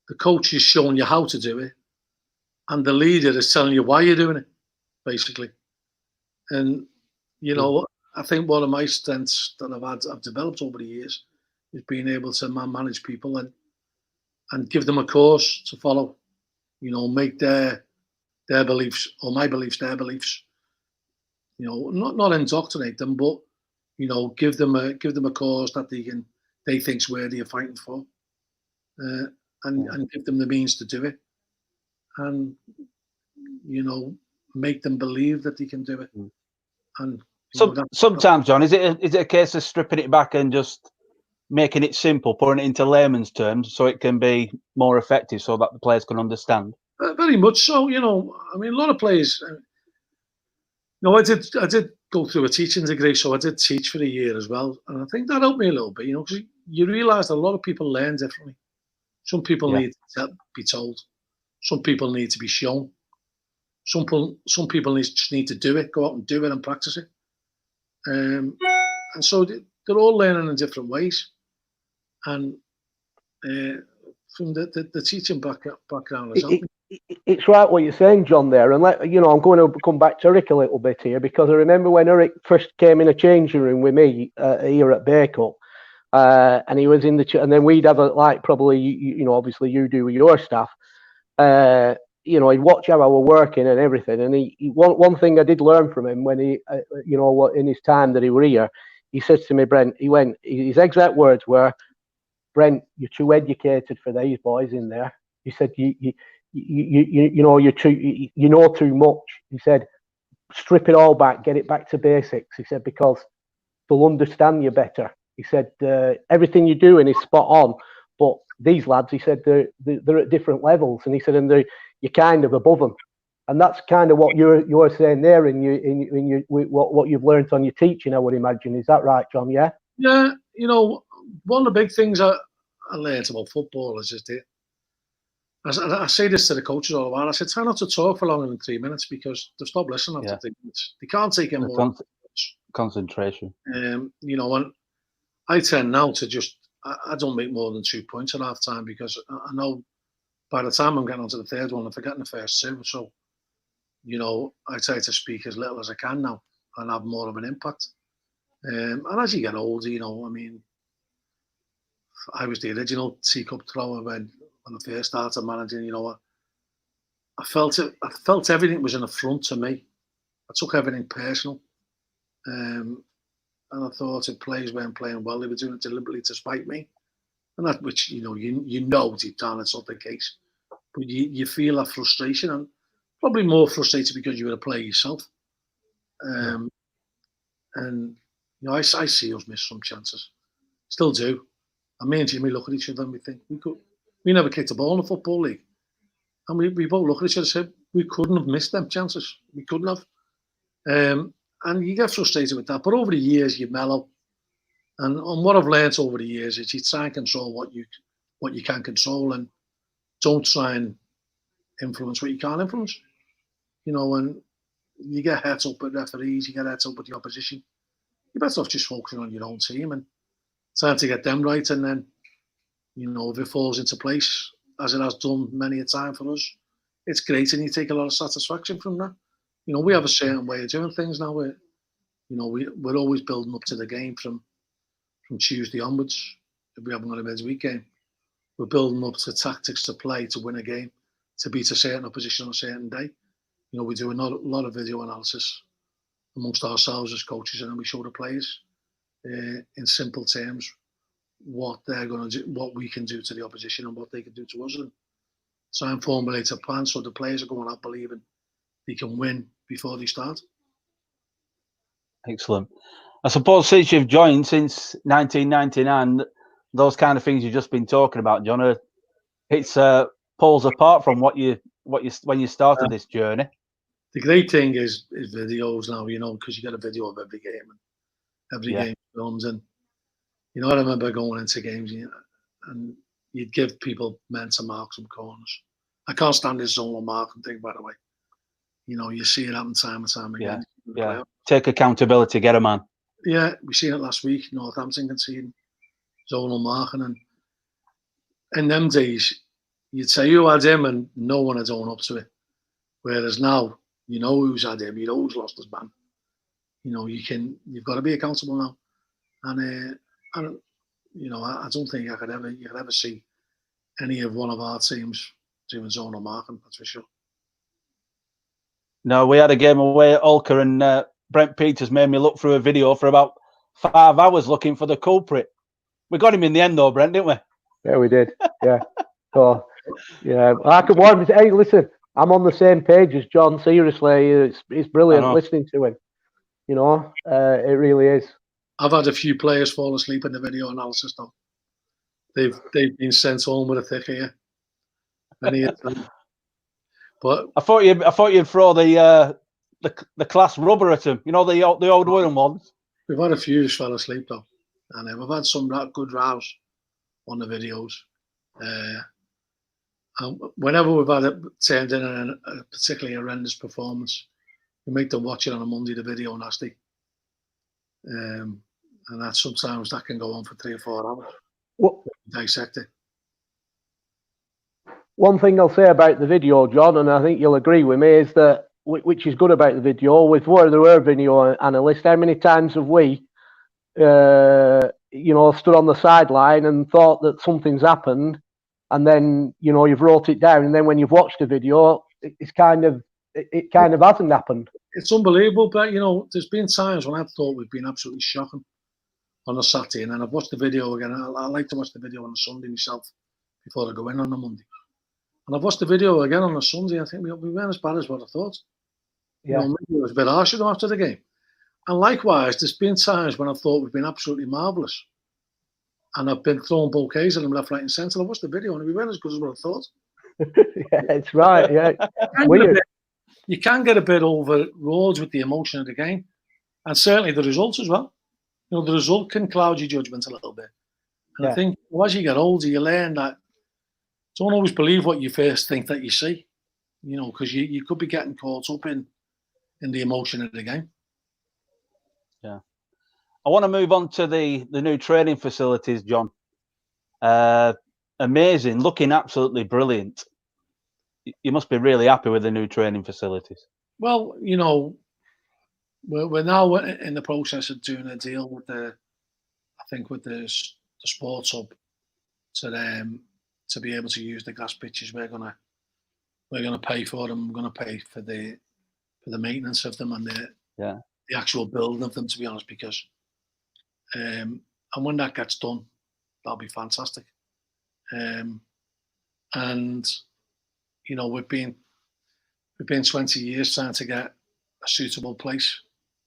The coach is showing you how to do it, and the leader is telling you why you're doing it, basically. And I think one of my strengths that I've developed over the years is being able to manage people and give them a course to follow. Make their beliefs or my beliefs their beliefs. Not indoctrinate them, but give them a cause that they think's worthy of fighting for. and give them the means to do it, and make them believe that they can do it. And sometimes, John, is it a case of stripping it back and just making it simple, putting it into layman's terms, so it can be more effective, so that the players can understand? Very much so. I mean, a lot of players. I did go through a teaching degree, so I did teach for a year as well, and I think that helped me a little bit. Because you realise a lot of people learn differently. Some people need to be told. Some people need to be shown. Some people just need to do it, go out and do it and practice it. And so they're all learning in different ways. And from the teaching background as well. It's right what you're saying, John, there. And I'm going to come back to Rick a little bit here, because I remember when Rick first came in a changing room with me here at Bacup, and he was in and then we'd have probably, obviously you do with your staff. He'd watch how I were working and everything. And he one thing I did learn from him when he, in his time that he were here, he said to me, Brent, his exact words were, Brent, you're too educated for these boys in there. He said, you know too much. He said, strip it all back, get it back to basics. He said, because they'll understand you better. He said, everything you're doing is spot on, but these lads, he said, they're at different levels. And he said, and you're kind of above them. And that's kind of what you're saying there in what you've learned on your teaching, I would imagine. Is that right, John? Yeah. Yeah. One of the big things I learned about football is that I say this to the coaches all the while. I said, try not to talk for longer than 3 minutes, because they stop listening after 3 minutes. They can't take in more concentration. And I tend now to I don't make more than 2 points at half time, because I know by the time I'm getting onto the third one, I'm forgetting the first two. So, I try to speak as little as I can now and have more of an impact. And as you get older, I mean, I was the original teacup thrower when I first started managing. I felt everything was an affront to me. I took everything personal. And I thought if players weren't playing well, they were doing it deliberately to spite me. And that, which, you know deep down it's not the case. But you feel that frustration, and probably more frustrated because you were a player yourself. And, I see us miss some chances. Still do. And me and Jimmy look at each other and we think, we never kicked a ball in the Football League. And we both look at each other and said, we couldn't have missed them chances. We couldn't have. And you get frustrated with that. But over the years, you mellow. And what I've learned over the years is you try and control what you can control, and don't try and influence what you can't influence. And you get heads up with referees, you get heads up with the opposition. You're better off just focusing on your own team and trying to get them right. And then, if it falls into place, as it has done many a time for us, it's great, and you take a lot of satisfaction from that. We have a certain way of doing things now. We're always building up to the game from Tuesday onwards. If we haven't got a midweek game, we're building up to tactics to play to win a game, to beat a certain opposition on a certain day. We do a lot of video analysis amongst ourselves as coaches, and then we show the players in simple terms what they're going to do, what we can do to the opposition, and what they can do to us. And try and formulate a plan so the players are going out believing they can win before they start. Excellent. I suppose since you've joined since 1999, those kind of things you've just been talking about, John, it's pulls apart from when you started this journey. The great thing is videos now, because you get a video of every game, and every game films. And I remember going into games and you'd give people men to mark some corners. I can't stand this zonal marking thing, by the way. You see it happen time and time again. Yeah. Take accountability, get a man. Yeah, we seen it last week. Northampton conceding zonal marking, and in them days, you'd say who had him, and no one had owned up to it. Whereas now, who's had him, who's lost his man. You've got to be accountable now, and I don't think you could ever see any of one of our teams doing zonal marking. That's for sure. No, we had a game away at Ulker, and Brent Peters made me look through a video for about 5 hours looking for the culprit. We got him in the end, though, Brent, didn't we? Yeah, we did. Yeah. So, yeah, I can warn you. Hey, listen, I'm on the same page as John. Seriously, it's brilliant listening to him. You know, it really is. I've had a few players fall asleep in the video analysis though. They've been sent home with a thick ear. But I thought you'd throw the class rubber at them. You know, the old wooden ones. we've had a few who fell asleep though, and we've had some good rows on the videos. And whenever we've had it turned in a particularly horrendous performance, we make them watch it on a Monday. The video nasty, and sometimes that can go on for 3 or 4 hours. What? Dissect it. One thing I'll say about the video, John, and I think you'll agree with me, is that which is good about the video, with where there were video analysts, how many times have we, stood on the sideline and thought that something's happened, and then you've wrote it down, and then when you've watched the video, it kind of hasn't happened. It's unbelievable, but there's been times when I've thought we've been absolutely shocking on a Saturday, and then I've watched the video again. I like to watch the video on a Sunday myself before I go in on a Monday. And I've watched the video again on a Sunday. I think we weren't as bad as what I thought. Yeah. Maybe it was a bit harsher after the game. And likewise, there's been times when I thought we've been absolutely marvellous. And I've been throwing bouquets at them left, right and centre. I watched the video and we weren't as good as what I thought. Yeah, it's right. Yeah. You can get a bit overawed with the emotion of the game. And certainly the results as well. The result can cloud your judgment a little bit. And I think as you get older, you learn that don't always believe what you first think that you see, because you could be getting caught up in the emotion of the game. Yeah. I want to move on to the new training facilities, John. Amazing, looking absolutely brilliant. You must be really happy with the new training facilities. Well, we're now in the process of doing a deal with the sports hub to be able to use the grass pitches. We're gonna pay for them. We're gonna pay for the maintenance of them and the actual building of them. To be honest, because and when that gets done, that'll be fantastic. And we've been 20 years trying to get a suitable place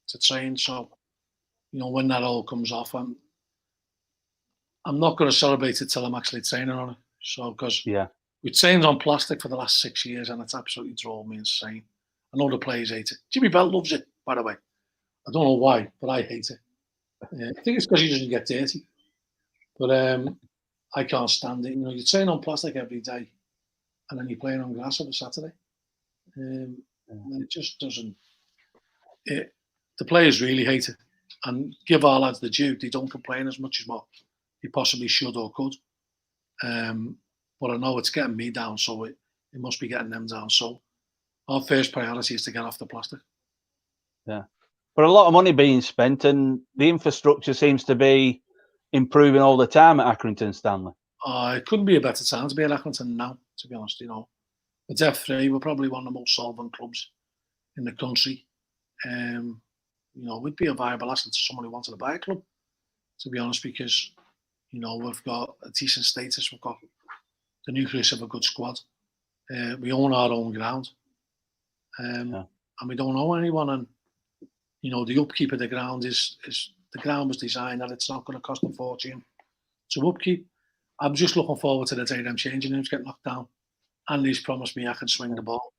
to train. So when that all comes off, I'm not going to celebrate it till I'm actually training on it. So, because we trained on plastic for the last 6 years and it's absolutely drove me insane. I know the players hate it. Jimmy Bell loves it, by the way. I don't know why, but I hate it. I think it's because he doesn't get dirty. But I can't stand it. You train on plastic every day and then you're playing on grass on a Saturday. And it just doesn't. The players really hate it. And give our lads the due, they don't complain as much as what they possibly should or could. But I know it's getting me down, so it must be getting them down. So our first priority is to get off the plastic. Yeah. But a lot of money being spent and the infrastructure seems to be improving all the time at Accrington Stanley. It couldn't be a better time to be at Accrington now, to be honest. It's F3, we're probably one of the most solvent clubs in the country. We'd be a viable asset to someone who wanted to buy a club, to be honest, because we've got a decent status. We've got the nucleus of a good squad. We own our own ground, and we don't owe anyone. And the upkeep of the ground is the ground was designed that it's not going to cost a fortune to upkeep. I'm just looking forward to the day them changing rooms get knocked down. Andy's promised me I can swing the ball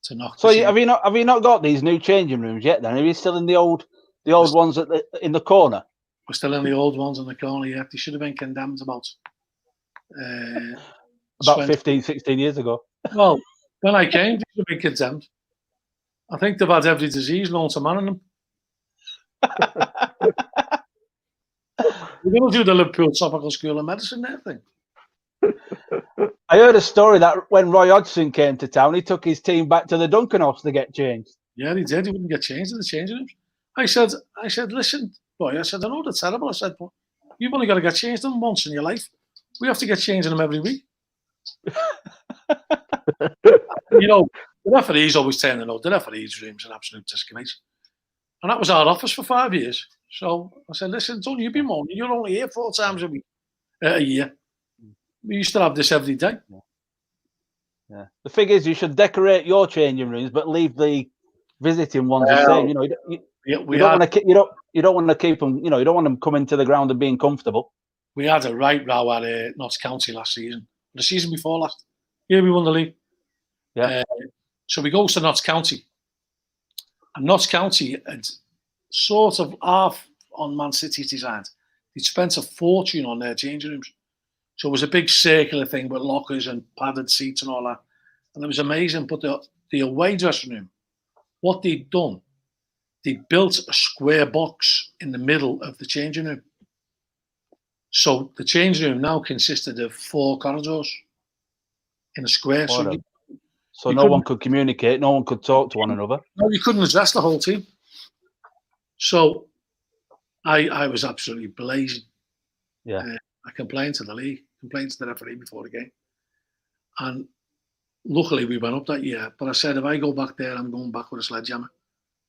to knock. So have you not got these new changing rooms yet? Then are you still in the old ones in the corner? We're still in the old ones in the corner. Yeah, they should have been condemned about 15, 16 years ago. Well, when I came, they should have been condemned. I think they've had every disease known to man in them. We're going to do the Liverpool Tropical School of Medicine there thing. I heard a story that when Roy Hodgson came to town, he took his team back to the Dunkin house to get changed. Yeah, he did. He wouldn't get changed in the changing rooms. I said, listen, boy, I said, I know they're terrible. I said, but you've only got to get changed in them once in your life. We have to get changed in them every week. The referees always turning out. The referees' room's an absolute disgrace. And that was our office for 5 years. So I said, listen, don't you be moaning. You're only here 4 times a year. We used to have this every day. Yeah. The thing is, you should decorate your changing rooms, but leave the visiting ones the same. You know, you don't want to you don't want to keep them. You know, you don't want them coming to the ground and being comfortable. We had a right row at Notts County last season. The season before last, yeah, we won the league. Yeah. So we go to Notts County, and Notts County had sort of half on Man City's design. They'd spent a fortune on their changing rooms. So it was a big circular thing with lockers and padded seats and all that. And it was amazing. But the away dressing room, what they'd done, they built a square box in the middle of the changing room. So the changing room now consisted of 4 corridors in a square. So no one could communicate, no one could talk to one another. No, you couldn't address the whole team. So I was absolutely blazing. Yeah. I complained to the league, complained to the referee before the game. And luckily we went up that year. But I said, if I go back there, I'm going back with a sledgehammer.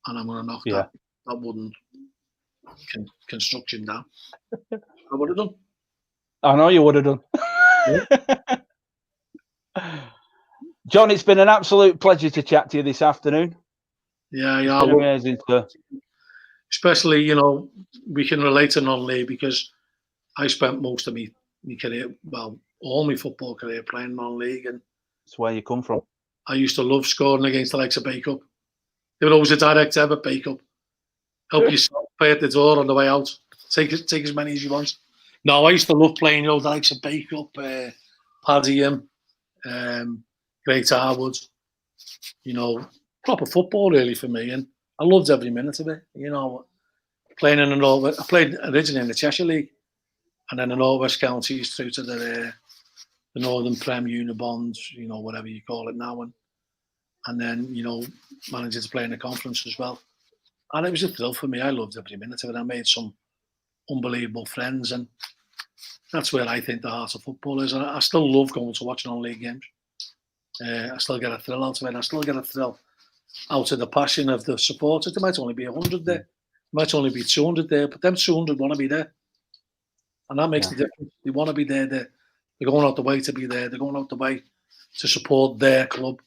And I'm going to knock that wooden construction down. I would have done. I know you would have done. Yeah. John, it's been an absolute pleasure to chat to you this afternoon. Yeah. It's been amazing, sir. Especially, you know, we can relate to non-league because I spent most of my career, well, all my football career playing non-league. And that's where you come from. I used to love scoring against the likes of Bacup. They were always a direct ever Bacup. Help yourself, pay at the door on the way out. Take as many as you want. No, I used to love playing, you know, the likes of Bacup, Paddy, Great Harwood. You know, proper football really for me. And I loved every minute of it. You know, playing in the North. I played originally in the Cheshire League, and then the North West Counties through to the Northern Prem Unibond, you know, whatever you call it now, and then, you know, managing to play in the conference as well. And it was a thrill for me. I loved every minute of it. I made some unbelievable friends, and that's where I think the heart of football is. And I still love going to watch non-league games. I still get a thrill out of it. I still get a thrill out of the passion of the supporters. There might only be 100 there. There might only be 200 there, but them 200 want to be there. And that makes the difference. They want to be there. They're going out the way to be there. They're going out the way to support their club.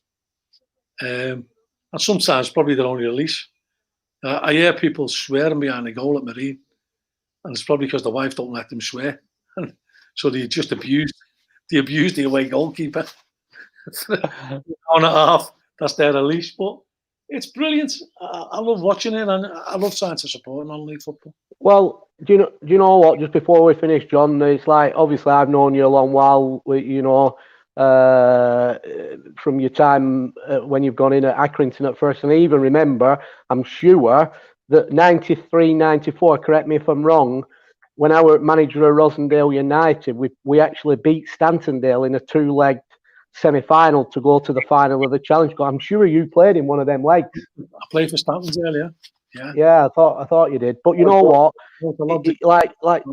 And sometimes probably their only release. I hear people swearing behind the goal at Marine, and it's probably because the wife don't let them swear. So they just abuse the away goalkeeper. For an hour and a half, that's their release. But it's brilliant. I love watching it, and I love trying to support non-league football. Well, do you know what? Just before we finish, John, it's like, obviously I've known you a long while. You know, from your time when you've gone in at Accrington at first, and I even remember, I'm sure that 93, 94. Correct me if I'm wrong. When I was manager of Rosendale United, we actually beat Stantondale in a 2-leg semi-final to go to the final of the Challenge Cup. I'm sure you played in one of them legs. I played for Stantondale, yeah. Yeah, I thought you did. But you know what?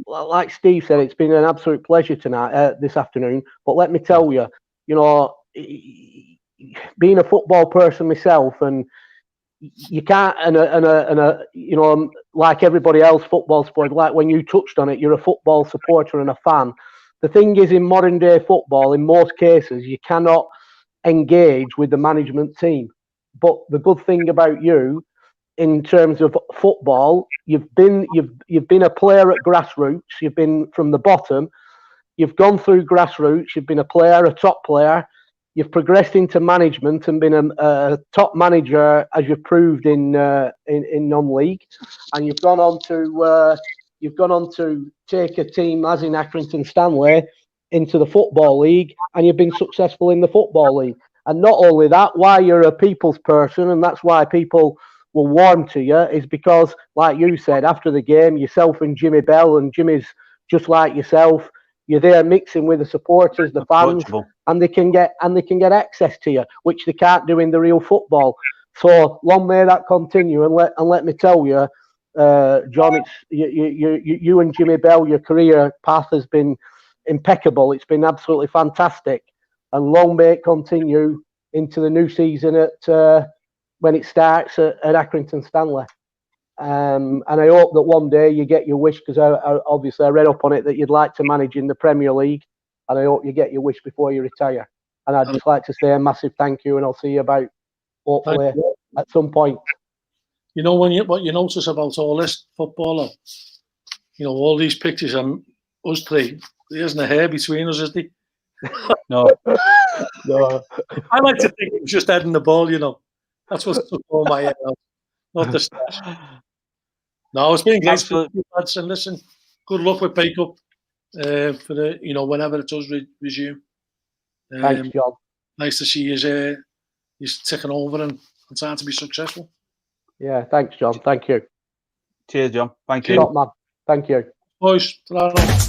Like Steve said, it's been an absolute pleasure tonight, this afternoon. But let me tell you, you know, being a football person myself, and you can't, you know, like everybody else, football sport, like when you touched on it, you're a football supporter and a fan. The thing is, in modern day football, in most cases, you cannot engage with the management team. But the good thing about you, in terms of football, you've been a player at grassroots. You've been from the bottom. You've gone through grassroots. You've been a player, a top player. You've progressed into management and been a top manager, as you've proved in non-league, and you've gone on to take a team, as in Accrington Stanley, into the Football League, and you've been successful in the Football League. And not only that, why you're a people's person, and that's why people will warm to you, is because, like you said, after the game, yourself and Jimmy Bell, and Jimmy's just like yourself, you're there mixing with the supporters, the fans, and they can get access to you, which they can't do in the real football. So long may that continue, and let me tell you, John, it's you and Jimmy Bell, your career path has been impeccable. It's been absolutely fantastic, and long may it continue into the new season at when it starts at Accrington Stanley. And I hope that one day you get your wish, because I obviously I read up on it that you'd like to manage in the Premier League. and I hope you get your wish before you retire. And I'd just like to say a massive thank you, and I'll see you about, hopefully, at some point. You know, what you notice about all this footballer, you know, all these pictures and us three, there isn't a hair between us, is there? No. No. I like to think it was just heading the ball, you know. That's what's took all my head out, not the stress. No, it's been great. Absolutely. Lads, and listen, good luck with Bacup for the, you know, whenever it does resume. Thanks, John. Nice to see you. He's taking over and trying to be successful. Yeah, thanks, John. Thank you. Cheers, John. Thank you. Top man. Thank you. Boys, ta-ra.